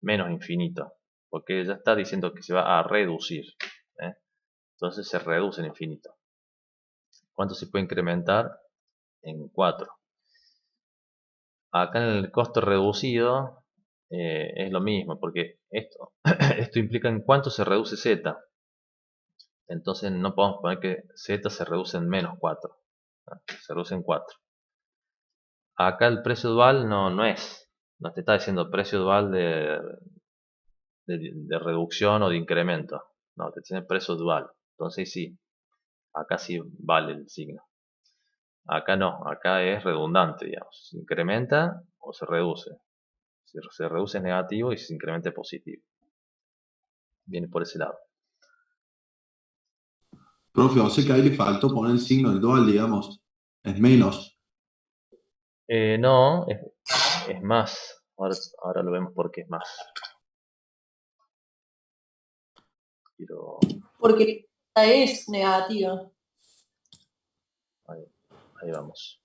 menos infinito, porque ya está diciendo que se va a reducir, ¿eh? Entonces se reduce en infinito. ¿Cuánto se puede incrementar? En 4. Acá en el costo reducido es lo mismo, porque esto implica en cuánto se reduce Z. Entonces no podemos poner que Z se reduce en menos 4. Se reduce en 4. Acá el precio dual no te está diciendo precio dual de reducción o de incremento. No, te tiene precio dual. Entonces sí, acá sí vale el signo. Acá no, acá es redundante, digamos. ¿Se incrementa o se reduce? Si se reduce es negativo y si se incrementa es positivo. Viene por ese lado. Profe, o sea que ahí le faltó poner el signo del dual, digamos. Es menos. No, es más. Ahora lo vemos porque es más. Pero Porque esta es negativa. ahí vamos.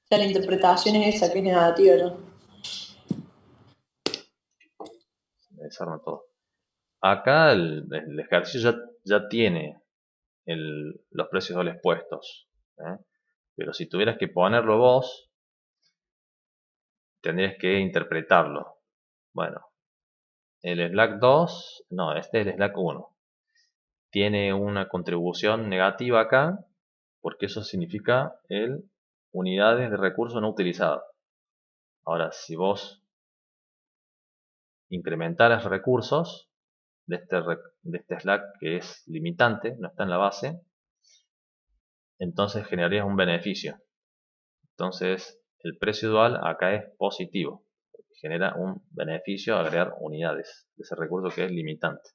O sea, la interpretación es esa, que es negativa, ¿no? Me desarma todo. Acá el ejercicio ya tiene los precios dobles puestos. Pero si tuvieras que ponerlo vos, tendrías que interpretarlo. Bueno, el slack 2, no, este es el slack 1. Tiene una contribución negativa acá, porque eso significa unidades de recursos no utilizados. Ahora, si vos incrementaras recursos de este slack que es limitante, no está en la base, entonces generarías un beneficio. Entonces, el precio dual acá es positivo, porque genera un beneficio agregar unidades de ese recurso que es limitante.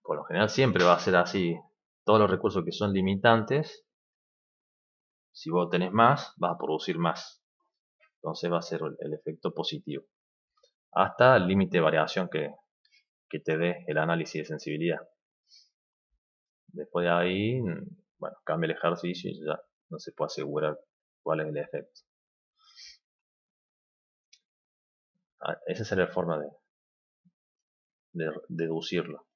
Por lo general siempre va a ser así. Todos los recursos que son limitantes, si vos tenés más, vas a producir más. Entonces va a ser el efecto positivo. hasta el límite de variación que te dé el análisis de sensibilidad. Después de ahí, bueno, cambia el ejercicio y ya no se puede asegurar cuál es el efecto. Esa sería la forma de deducirlo.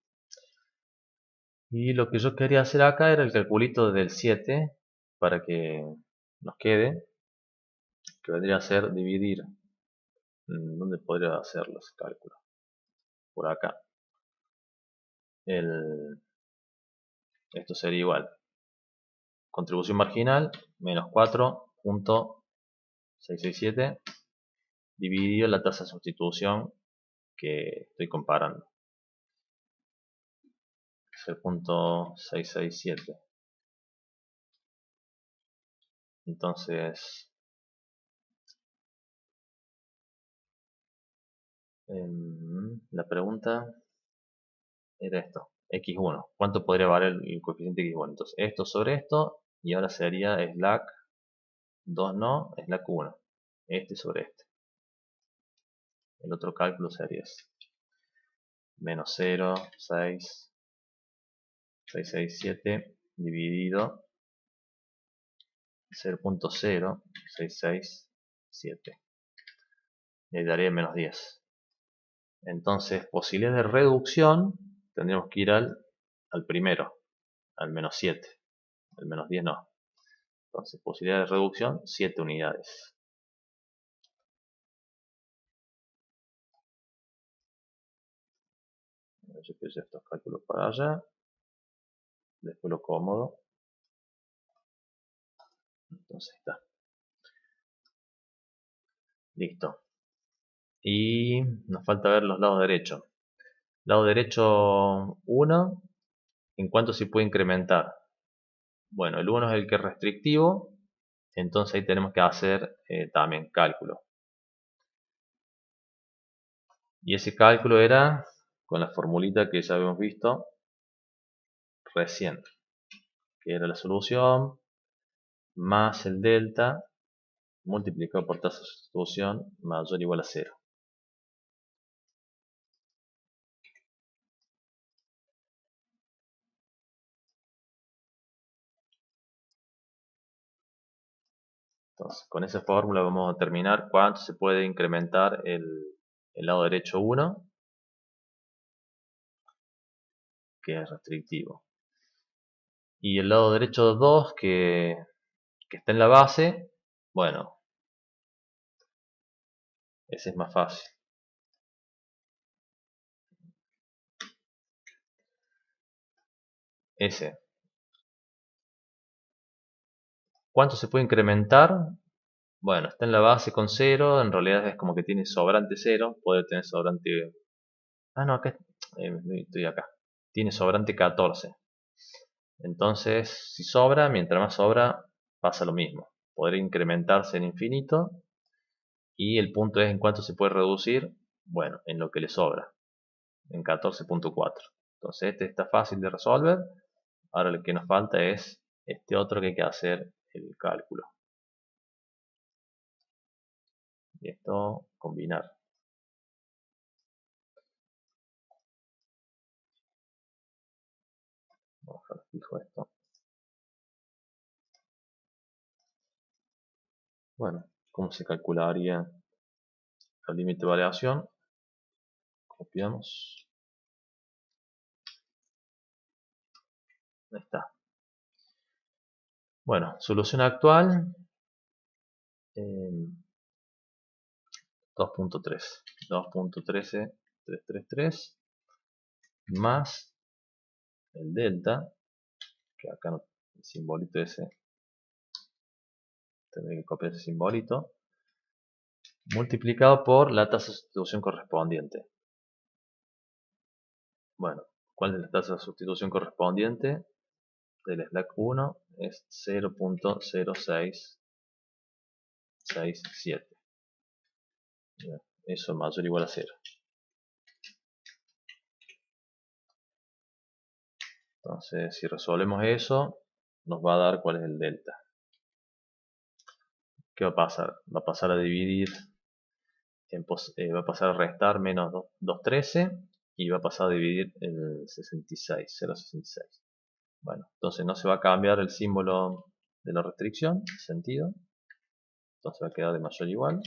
Y lo que yo quería hacer acá era el calculito del 7 para que nos quede, que vendría a ser dividir. ¿Dónde podría hacer los cálculos? Por acá. Esto sería igual. Contribución marginal menos 4.667 dividido la tasa de sustitución que estoy comparando. Es el punto 667. Entonces, la pregunta era esto, x1. ¿Cuánto podría valer el coeficiente x1? Entonces, esto sobre esto, y ahora sería slack 2 no, slack 1. Este sobre este. El otro cálculo sería ese. Menos 0, 6, 667 dividido 0.0667. Y ahí daría menos 10. Entonces, posibilidad de reducción, tendríamos que ir al primero, al menos 7. Al menos 10 no. Entonces, posibilidad de reducción, 7 unidades. Yo puse estos cálculos para allá. Después lo cómodo. Entonces está. Listo. Y nos falta ver los lados derechos. Lado derecho 1, ¿en cuánto se puede incrementar? Bueno, el 1 es el que es restrictivo, entonces ahí tenemos que hacer también cálculo. Y ese cálculo era con la formulita que ya habíamos visto recién, que era la solución más el delta multiplicado por tasa de sustitución mayor o igual a 0. Entonces, con esa fórmula vamos a determinar cuánto se puede incrementar el lado derecho 1, que es restrictivo. Y el lado derecho 2, que está en la base, bueno, ese es más fácil. Ese. ¿Cuánto se puede incrementar? Bueno, está en la base con 0, en realidad es como que tiene sobrante 0, puede tener sobrante... Ah, no, acá estoy acá. Tiene sobrante 14. Entonces, si sobra, mientras más sobra, pasa lo mismo. Podría incrementarse en infinito. Y el punto es en cuánto se puede reducir. Bueno, en lo que le sobra. En 14.4. Entonces este está fácil de resolver. Ahora lo que nos falta es este otro que hay que hacer el cálculo. Y esto, combinar. Vamos a dejar fijo esto. Bueno, ¿cómo se calcularía el límite de variación? Copiamos. Ahí está. Bueno, solución actual. 2.3. 2.13333 más el delta, que acá no, el simbolito ese, tendré que copiar ese simbolito, multiplicado por la tasa de sustitución correspondiente. Bueno, ¿cuál es la tasa de sustitución correspondiente? Del slack 1 es 0.0667. Eso mayor o igual a 0. Entonces, si resolvemos eso, nos va a dar cuál es el delta. ¿Qué va a pasar? Va a pasar a dividir va a pasar a restar menos 213 y va a pasar a dividir el 66, 0,66. Bueno, entonces no se va a cambiar el símbolo de la restricción, el sentido. Entonces va a quedar de mayor igual.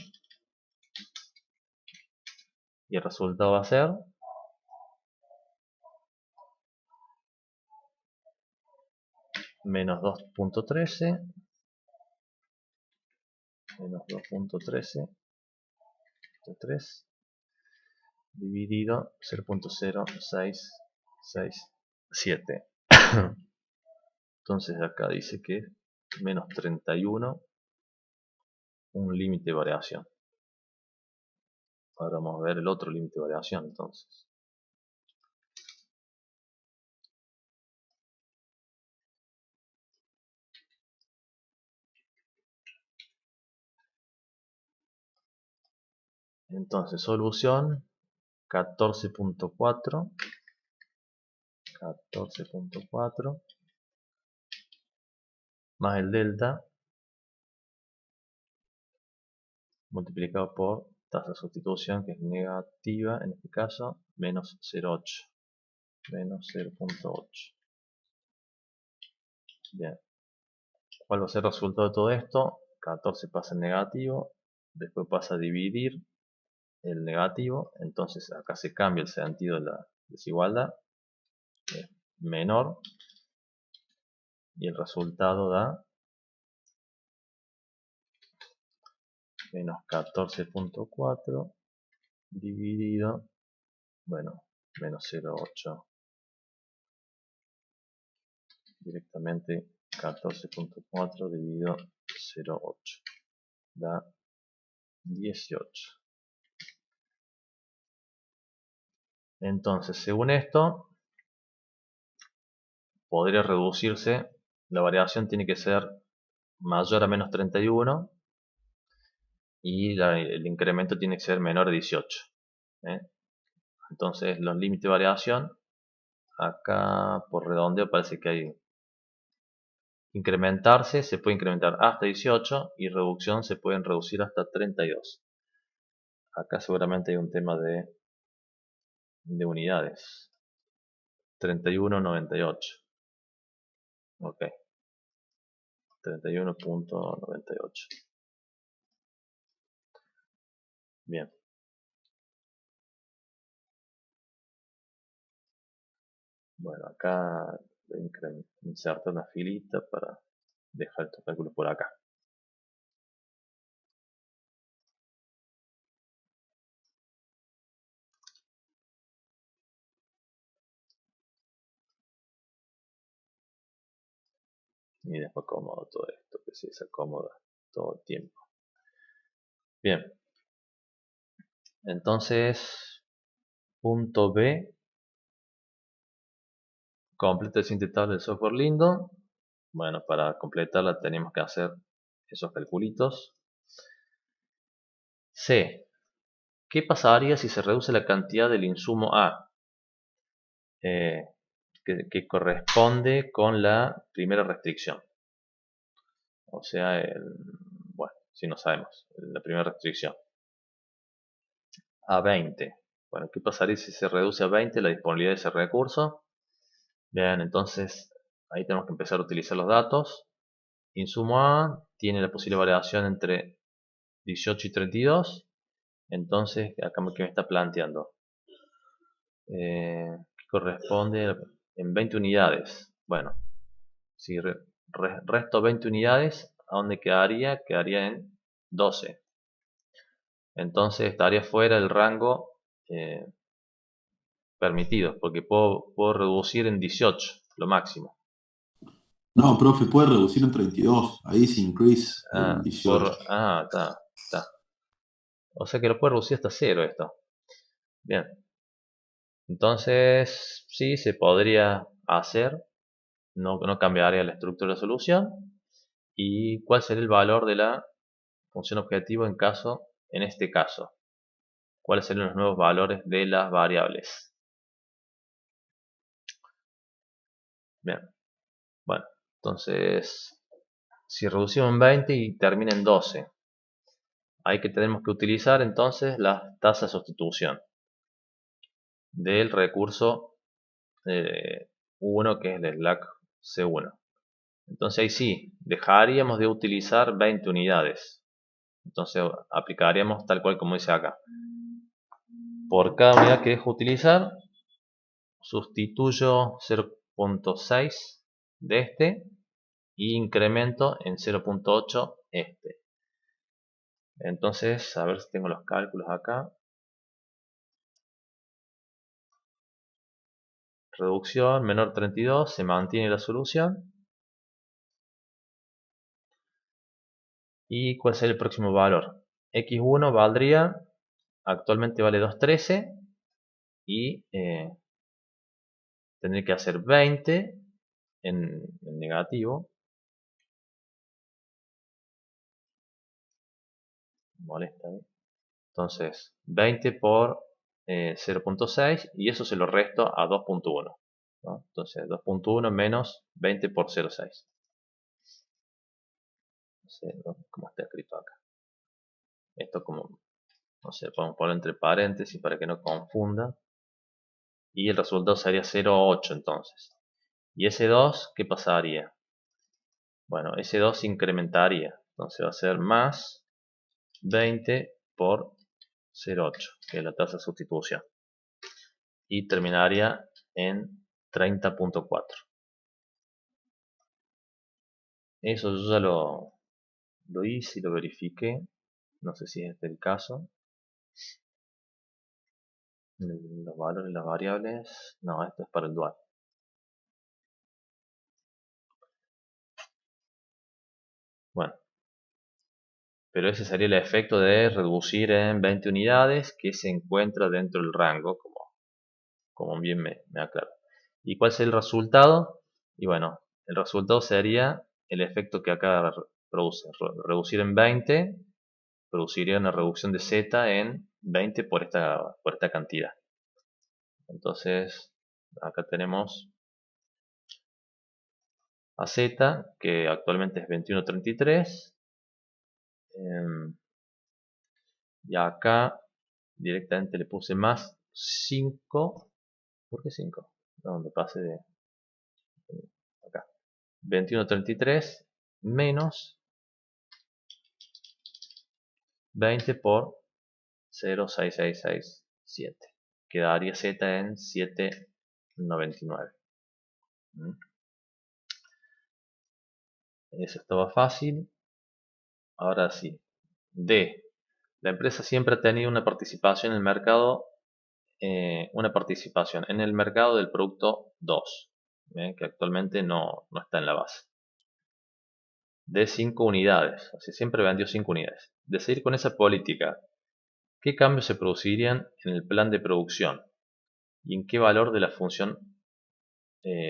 Y el resultado va a ser menos 2.13 menos 2.13 dividido 0.0667. Entonces acá dice que menos 31, un límite de variación. Ahora vamos a ver el otro límite de variación entonces. Entonces solución 14.4 más el delta multiplicado por tasa de sustitución, que es negativa en este caso, menos 0.8. Menos 0.8. Bien. ¿Cuál va a ser el resultado de todo esto? 14 pasa en negativo, después pasa a dividir el negativo, entonces acá se cambia el sentido de la desigualdad, es menor, y el resultado da menos 14.4 dividido, bueno, menos 0.8. Directamente 14.4 dividido 0.8 da 18. Entonces, según esto, podría reducirse, la variación tiene que ser mayor a menos 31 y el incremento tiene que ser menor a 18. Entonces, los límites de variación, acá por redondeo parece que hay incrementarse, se puede incrementar hasta 18 y reducción se pueden reducir hasta 32. Acá seguramente hay un tema de unidades. 31.98. Ok. 31.98. Bien. Bueno, acá voy a insertar una filita para dejar estos cálculos por acá. Y después acomodo todo esto, que se desacomoda todo el tiempo. Bien. Entonces, punto B. Completa el siguiente tabla del software lindo. Bueno, para completarla tenemos que hacer esos calculitos. C. ¿Qué pasaría si se reduce la cantidad del insumo A? Que corresponde con la primera restricción. O sea, bueno, si no sabemos, la primera restricción. A 20. Bueno, ¿qué pasaría si se reduce a 20 la disponibilidad de ese recurso? Bien, entonces ahí tenemos que empezar a utilizar los datos. Insumo A tiene la posible variación entre 18 y 32. Entonces, acá que me está planteando. Que corresponde en 20 unidades. Bueno, si resto 20 unidades, ¿a dónde quedaría? Quedaría en 12. Entonces estaría fuera del rango permitido, porque puedo reducir en 18, lo máximo. No, profe, puede reducir en 32. Ahí se increase en 18. Está. O sea que lo puedo reducir hasta 0 esto. Bien. Entonces, sí, se podría hacer. No cambiaría la estructura de la solución. ¿Y cuál sería el valor de la función objetivo en este caso? ¿Cuáles serían los nuevos valores de las variables? Bien. Bueno, entonces, si reducimos en 20 y termina en 12, Hay que tenemos que utilizar entonces la tasa de sustitución del recurso 1, que es el slack C1. Entonces ahí sí, dejaríamos de utilizar 20 unidades. Entonces aplicaríamos tal cual como dice acá. Por cada unidad que dejo utilizar, sustituyo 0.6 de este e incremento en 0.8 este. Entonces, a ver si tengo los cálculos acá. Reducción menor 32, se mantiene la solución. ¿Y cuál sería el próximo valor? X1 valdría, actualmente vale 2.13 y tendré que hacer 20 en negativo. Molesta, ¿eh? Entonces 20 por 0.6 y eso se lo resto a 2.1, ¿no? Entonces 2.1 menos 20 por 0.6. No sé, ¿no?, cómo está escrito acá. Esto como, no sé, podemos poner entre paréntesis para que no confunda. Y el resultado sería 0.8 entonces. ¿Y ese 2 qué pasaría? Bueno, ese 2 se incrementaría. Entonces va a ser más 20 por 0.8, que es la tasa de sustitución. Y terminaría en 30.4. Eso yo ya lo hice y lo verifiqué. No sé si es este el caso. Los valores y las variables. No, esto es para el dual. Bueno, pero ese sería el efecto de reducir en 20 unidades que se encuentra dentro del rango, como bien me aclaro. ¿Y cuál sería el resultado? Y bueno, el resultado sería el efecto que acá produce. Reducir en 20 produciría una reducción de Z en 20 por esta cantidad. Entonces, acá tenemos a Z, que actualmente es 21.33. Y acá directamente le puse más 5. ¿Por qué 5? No, me pasé de acá. 21.33 menos 20 por 0.6667. Quedaría Z en 7.99. Eso estaba fácil. Ahora sí. D. La empresa siempre ha tenido una participación en el mercado, del producto 2, que actualmente no está en la base. De 5 unidades, así siempre vendió 5 unidades. De seguir con esa política, ¿qué cambios se producirían en el plan de producción? ¿Y en qué valor de la función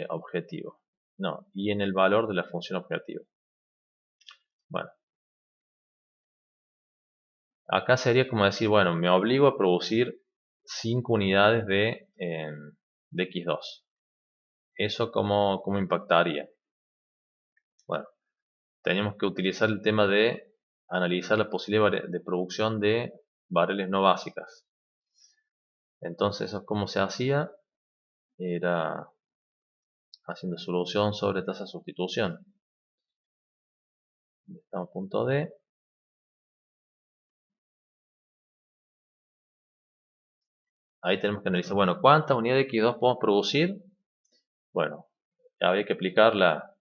objetivo? No, y en el valor de la función objetivo. Bueno, acá sería como decir, bueno, me obligo a producir 5 unidades de X2. ¿Eso cómo impactaría? Bueno, tenemos que utilizar el tema de analizar la posibilidad de producción de variables no básicas. Entonces, ¿eso cómo se hacía? Era haciendo solución sobre tasa de sustitución. Estamos a punto D. Ahí tenemos que analizar, bueno, ¿cuántas unidades de X2 podemos producir? Bueno, habría que aplicar la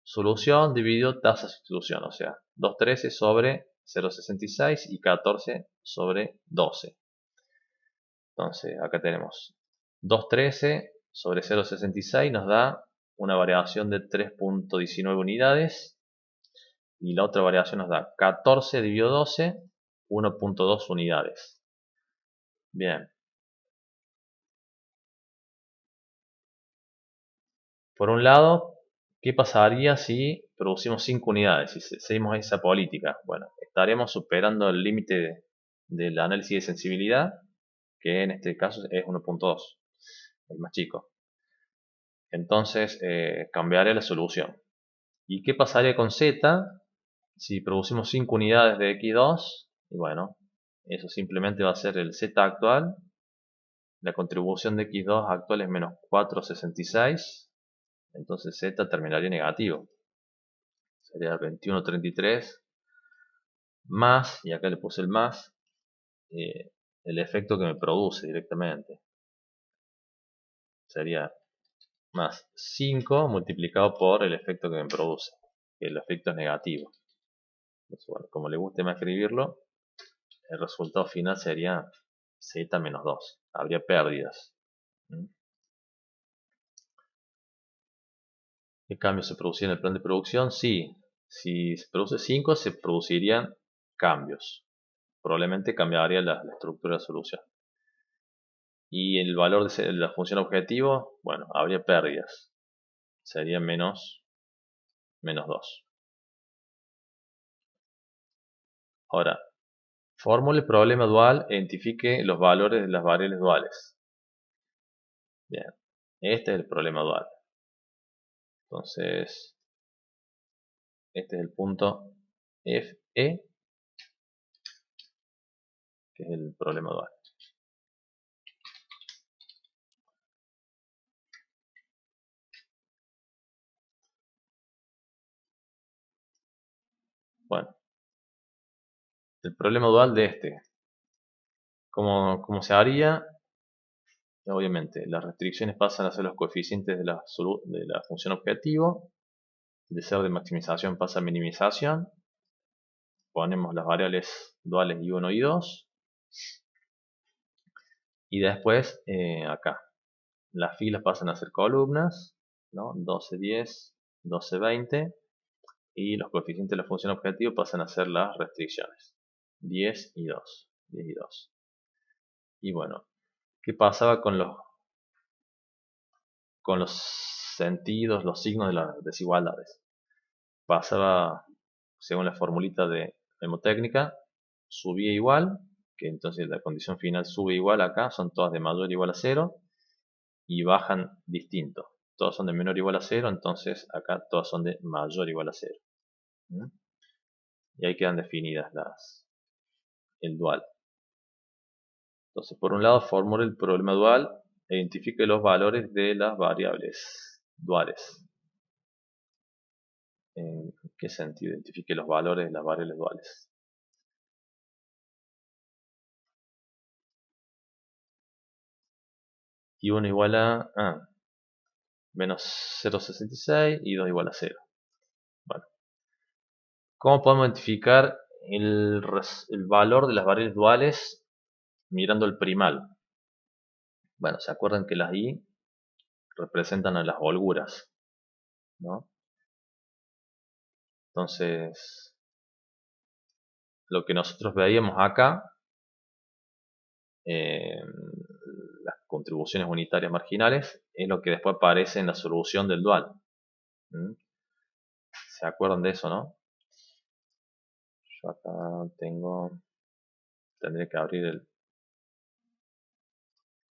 solución dividido tasa de sustitución, o sea, 2.13 sobre 0.66 y 14 sobre 12. Entonces, acá tenemos 2.13 sobre 0.66 nos da una variación de 3.19 unidades. Y la otra variación nos da 14 dividido 12, 1.2 unidades. Bien. Por un lado, ¿qué pasaría si producimos 5 unidades? Si seguimos esa política. Bueno, estaremos superando el límite del análisis de sensibilidad, que en este caso es 1.2, el más chico. Entonces, cambiaré la solución. ¿Y qué pasaría con Z si producimos 5 unidades de X2 Y bueno, eso simplemente va a ser el z actual. La contribución de x2 actual es menos 4,66. Entonces z terminaría negativo. Sería 21,33 más, y acá le puse el más, el efecto que me produce directamente. Sería más 5 multiplicado por el efecto que me produce, que el efecto es negativo. Entonces, bueno, como le guste más escribirlo, el resultado final sería z menos 2. Habría pérdidas. ¿Qué cambios se producían en el plan de producción? Sí, si se produce 5 se producirían cambios. Probablemente cambiaría la estructura de la solución. Y el valor de la función objetivo, bueno, habría pérdidas. Sería menos 2. Ahora, formule el problema dual e identifique los valores de las variables duales. Bien, este es el problema dual. Entonces, este es el punto FE, que es el problema dual. Bueno, el problema dual de este. ¿Cómo se haría? Obviamente, las restricciones pasan a ser los coeficientes de la función objetivo. De ser de maximización pasa a minimización. Ponemos las variables duales I1 y I2. Y después, acá, las filas pasan a ser columnas, ¿no? 12, 10, 12, 20. Y los coeficientes de la función objetivo pasan a ser las restricciones. 10 y 2. 10 y 2. Y bueno, ¿qué pasaba con los sentidos, los signos de las desigualdades? Pasaba, según la formulita de mnemotécnica, subía igual, que entonces la condición final sube igual acá, son todas de mayor o igual a 0, y bajan distinto. Todas son de menor o igual a 0, entonces acá todas son de mayor o igual a 0. Y ahí quedan definidas el dual. Entonces, por un lado, formule el problema dual e identifique los valores de las variables duales. ¿En qué sentido? Identifique los valores de las variables duales. Y 1 igual a menos 0,66 y 2 igual a 0. Bueno, ¿cómo podemos identificar el valor de las variables duales mirando el primal? Bueno, ¿se acuerdan que las i representan a las holguras, ¿no? Entonces, lo que nosotros veíamos acá, las contribuciones unitarias marginales, es lo que después aparece en la solución del dual. ¿Se acuerdan de eso, no? Yo acá tendré que abrir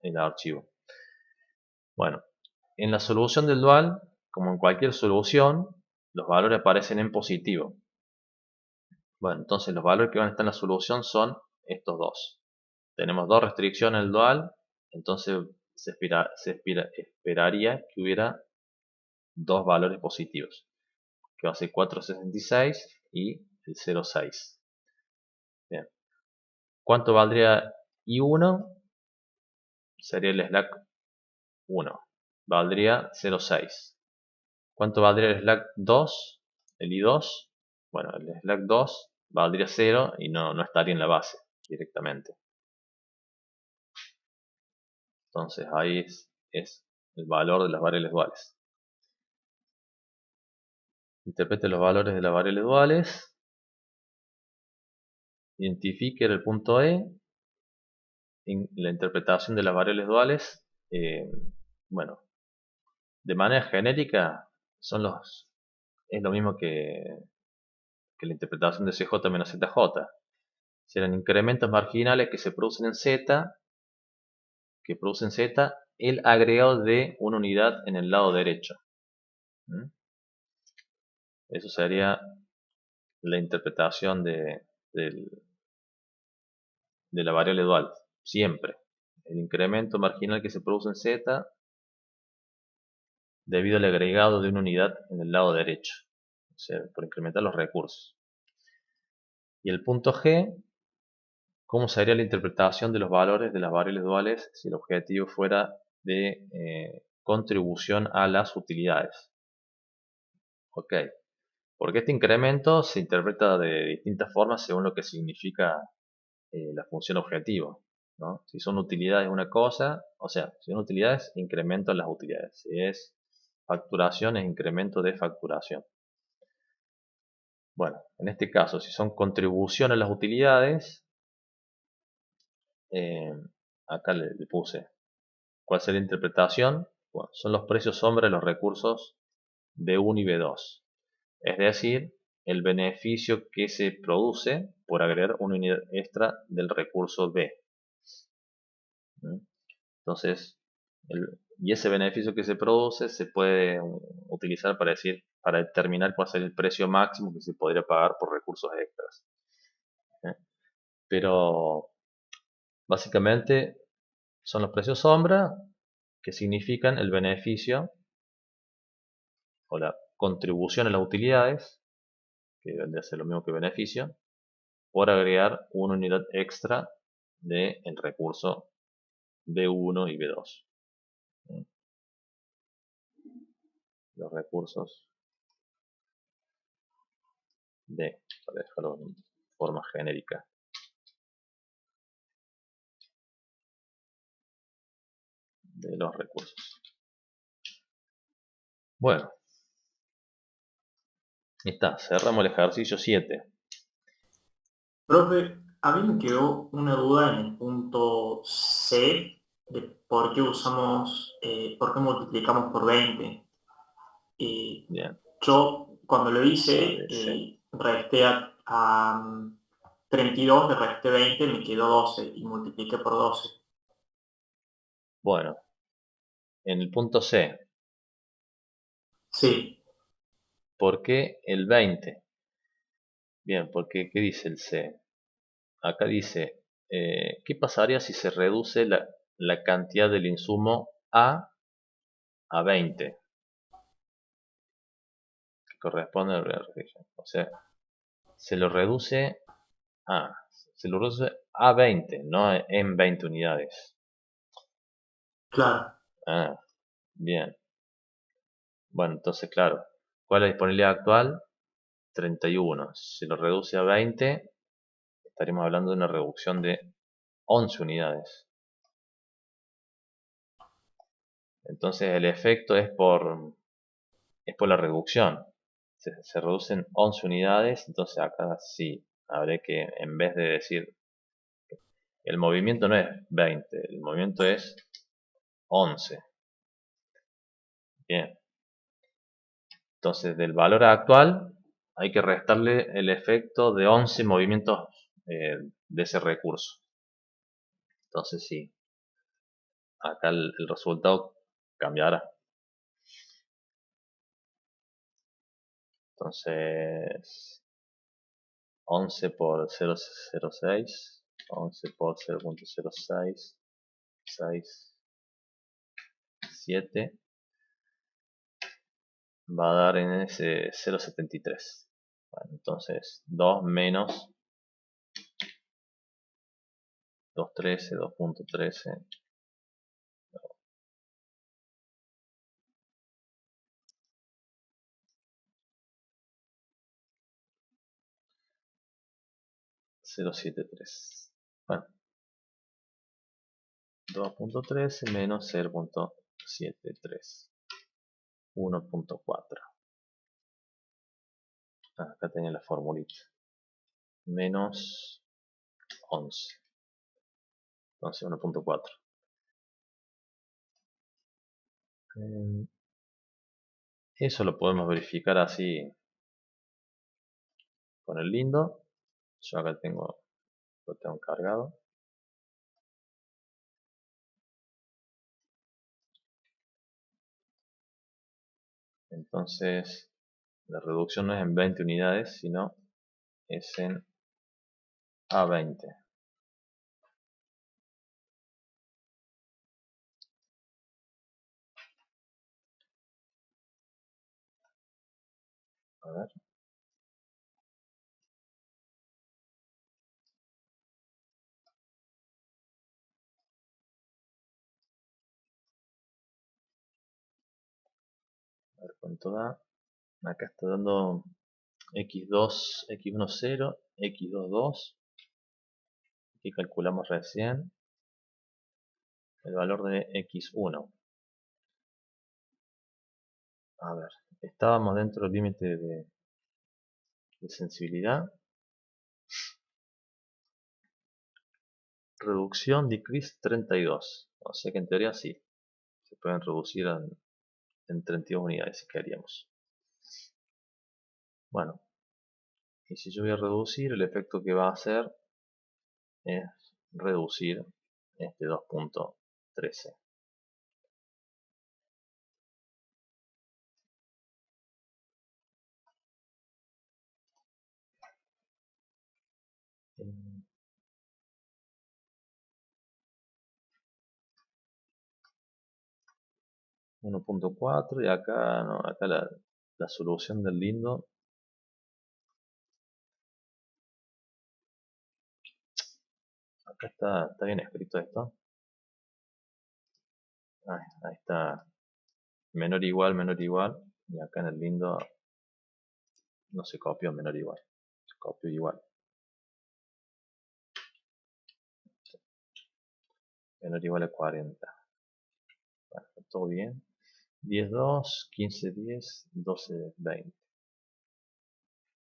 el archivo. Bueno, en la solución del dual, como en cualquier solución, los valores aparecen en positivo. Bueno, entonces los valores que van a estar en la solución son estos dos. Tenemos dos restricciones en el dual, entonces se esperaría que hubiera dos valores positivos, que va a ser 4,66 y el 0,6. Bien. ¿Cuánto valdría I1? Sería el slack 1. Valdría 0,6. ¿Cuánto valdría el slack 2? El I2. Bueno, el slack 2 valdría 0 y no estaría en la base directamente. Entonces ahí es el valor de las variables duales. Interprete los valores de las variables duales. Identifique el punto E. En la interpretación de las variables duales, bueno, de manera genérica es lo mismo que la interpretación de CJ menos ZJ. Serán incrementos marginales que se producen en Z, el agregado de una unidad en el lado derecho. Eso sería la interpretación del de la variable dual, siempre. El incremento marginal que se produce en Z debido al agregado de una unidad en el lado derecho, o sea, por incrementar los recursos. Y el punto G, ¿cómo sería la interpretación de los valores de las variables duales si el objetivo fuera de contribución a las utilidades? Ok, porque este incremento se interpreta de distintas formas según lo que significa la función objetivo, ¿no? Si son utilidades una cosa, o sea, si son utilidades, incremento en las utilidades. Si es facturación, es incremento de facturación. Bueno, en este caso, si son contribución a las utilidades, eh, acá le puse cuál sería la interpretación. Bueno, son los precios sombra de los recursos B1 y B2. Es decir, el beneficio que se produce por agregar una unidad extra del recurso B. Entonces, y ese beneficio que se produce se puede utilizar para determinar cuál sería el precio máximo que se podría pagar por recursos extras. ¿Eh? Pero básicamente son los precios sombra que significan el beneficio o la contribución a las utilidades, que vendría a ser lo mismo que beneficio, por agregar una unidad extra del recurso B1 y B2. Los recursos D, para dejarlo en forma genérica. De los recursos. Bueno, está, cerramos el ejercicio 7. Profe, a mí me quedó una duda en el punto C de por qué por qué multiplicamos por 20. Bien, Yo cuando lo hice, resté a 32, le resté 20, me quedó 12 y multipliqué por 12. bueno, en el punto C, Sí, ¿por qué el 20? Bien, porque ¿qué dice el C? Acá dice, ¿qué pasaría si se reduce la cantidad del insumo a 20? Que corresponde a la región. O sea, se lo reduce a, se lo reduce a 20, no en 20 unidades. claro, Ah, bien. Bueno, entonces, claro, ¿cuál es la disponibilidad actual? 31. Si lo reduce a 20, estaremos hablando de una reducción de 11 unidades. Entonces, el efecto es por la reducción. Se reducen 11 unidades, entonces acá sí, habré que, en vez de decir, el movimiento no es 20, el movimiento es 11. Bien. Entonces, del valor actual hay que restarle el efecto de 11 movimientos de ese recurso. Entonces, sí, acá el resultado cambiará. Entonces, 11 por 0,06, 11 por 0,06, 6, 7, va a dar en ese 0,73. Bueno, entonces 2 menos 2,13, 2,13, 0,73. Bueno, 2,13 menos 0,73, 1,4. Acá tenía la formulita. Menos 11. Entonces 1,4. Eso lo podemos verificar así con el lindo. Yo acá lo tengo cargado. Entonces la reducción no es en 20 unidades, sino es en A20. A ver. A ver cuánto da. Acá está dando x2, x1 0, x2 2. Que calculamos recién. El valor de x1. A ver, estábamos dentro del límite de sensibilidad. Reducción, decrease 32. O sea que en teoría sí. Se pueden reducir en 32 unidades si queríamos. Bueno, y si yo voy a reducir, el efecto que va a hacer es reducir este 2.13. Eh, 1.4 y acá, no, acá la solución del lindo. Acá está bien escrito esto. Ahí está. Menor igual. Y acá en el lindo no se copió menor igual. Se copió igual. Menor igual a 40. Bueno, está todo bien. 10, 2, 15, 10, 12, 20.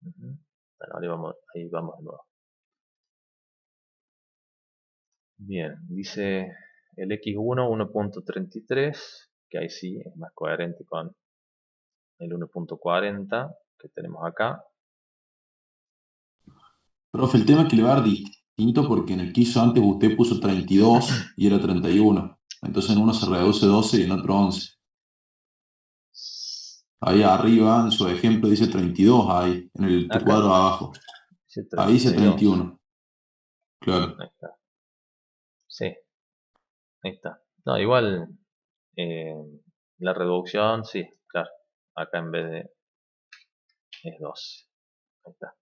Bueno, ahí vamos de nuevo. Bien, dice el X1 1.33, que ahí sí es más coherente con el 1.40 que tenemos acá. Profe, el tema es que le va a dar distinto porque en el que hizo antes usted puso 32 y era 31. Entonces en uno se reduce 12 y en otro 11. Ahí arriba, en su ejemplo, dice 32 ahí, en el Acá cuadro de abajo. dice Ahí dice 32. 31. Claro. Ahí está. Sí, ahí está. No, igual eh, la reducción, sí, claro. Acá en vez de es 12. Ahí está.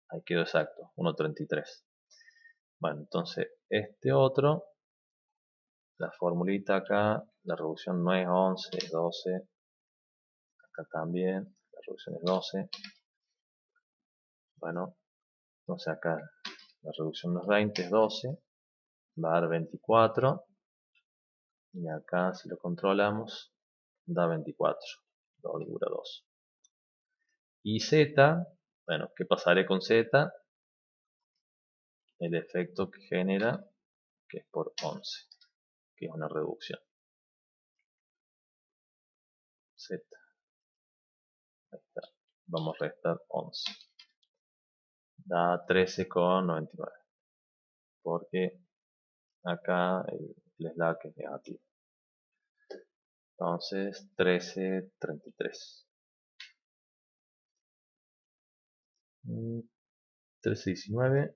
Ahí quedó exacto, 1.33. Bueno, entonces este otro, la formulita acá, la reducción no es 11, es 12. Acá también, la reducción es 12. Bueno, entonces acá la reducción no es 20, es 12. Va a dar 24. Y acá si lo controlamos, da 24. Doble dura 2. Y Z, bueno, ¿qué pasaré con Z? El efecto que genera, que es por 11, que es una reducción. Z, ahí está. Vamos a restar 11. Da 13,99. Porque acá el slack es negativo. Entonces 13.33. 13.19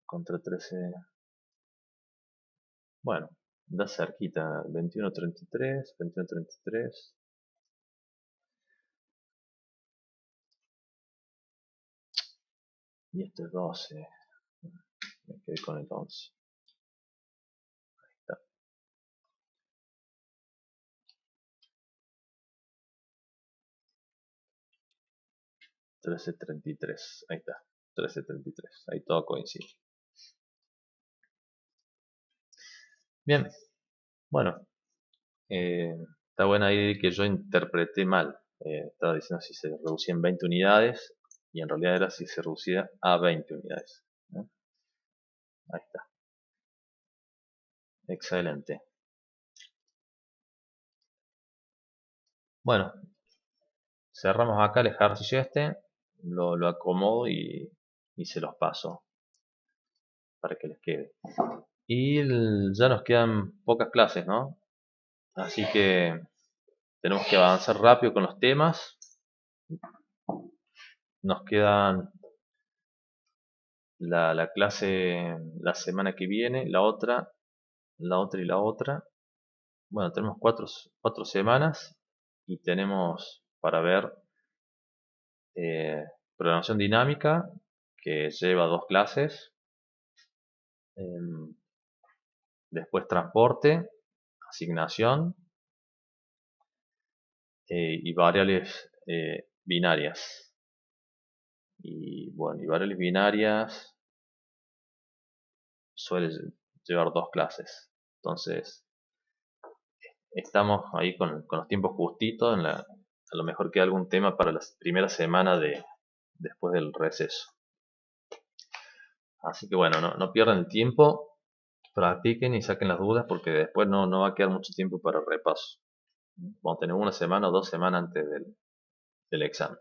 contra 13. Bueno, da cerquita. 21.33, 21.33. Y esto es 12. Me quedé con el 11. Ahí está. 13.33. Ahí está. 13.33. Ahí todo coincide. Bien. Bueno. Está buena ahí que yo interpreté mal. Estaba diciendo si se reducía en 20 unidades. Y en realidad era si se reducía a 20 unidades. ¿No? Ahí está. Excelente. Bueno, cerramos acá el ejercicio este. Lo acomodo y se los paso para que les quede. Y ya nos quedan pocas clases, ¿no? Así que tenemos que avanzar rápido con los temas. Nos quedan la clase la semana que viene, la otra y la otra. Bueno, tenemos cuatro semanas y tenemos para ver Programación dinámica, que lleva 2 clases. Después transporte, asignación y variables binarias. Y bueno, y variables binarias suele llevar 2 clases. Entonces, estamos ahí con los tiempos justitos. A lo mejor queda algún tema para la primera semana después del receso. Así que bueno, no pierdan el tiempo, practiquen y saquen las dudas porque después no va a quedar mucho tiempo para el repaso. Vamos a tener 1 semana o 2 semanas antes del examen.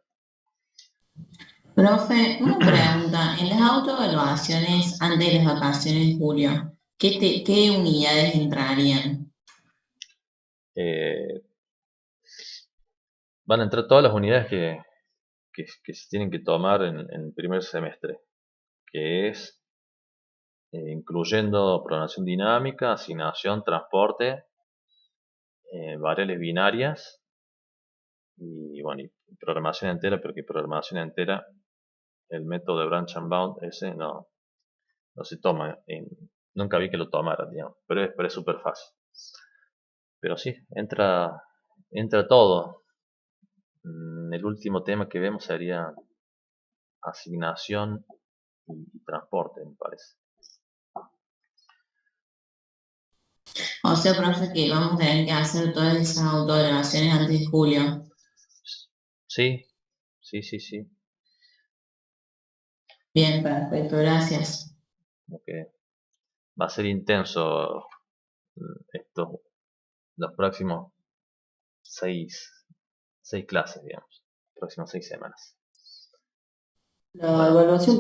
Profe, una pregunta. En las autoevaluaciones antes de las vacaciones de julio, ¿qué unidades entrarían? Van a entrar todas las unidades que se tienen que tomar en el primer semestre, que es incluyendo programación dinámica, asignación, transporte, variables binarias y bueno, y programación entera, porque programación entera, el método de branch and bound, ese no se toma, nunca vi que lo tomaran, digamos, pero es súper fácil. Pero sí, entra todo. El último tema que vemos sería asignación y transporte, me parece. O sea, profe, que vamos a tener que hacer todas esas autoevaluaciones antes de julio. Sí. Bien, perfecto, gracias. Okay. Va a ser intenso los próximos 6 clases, digamos, próximas 6 semanas. La evaluación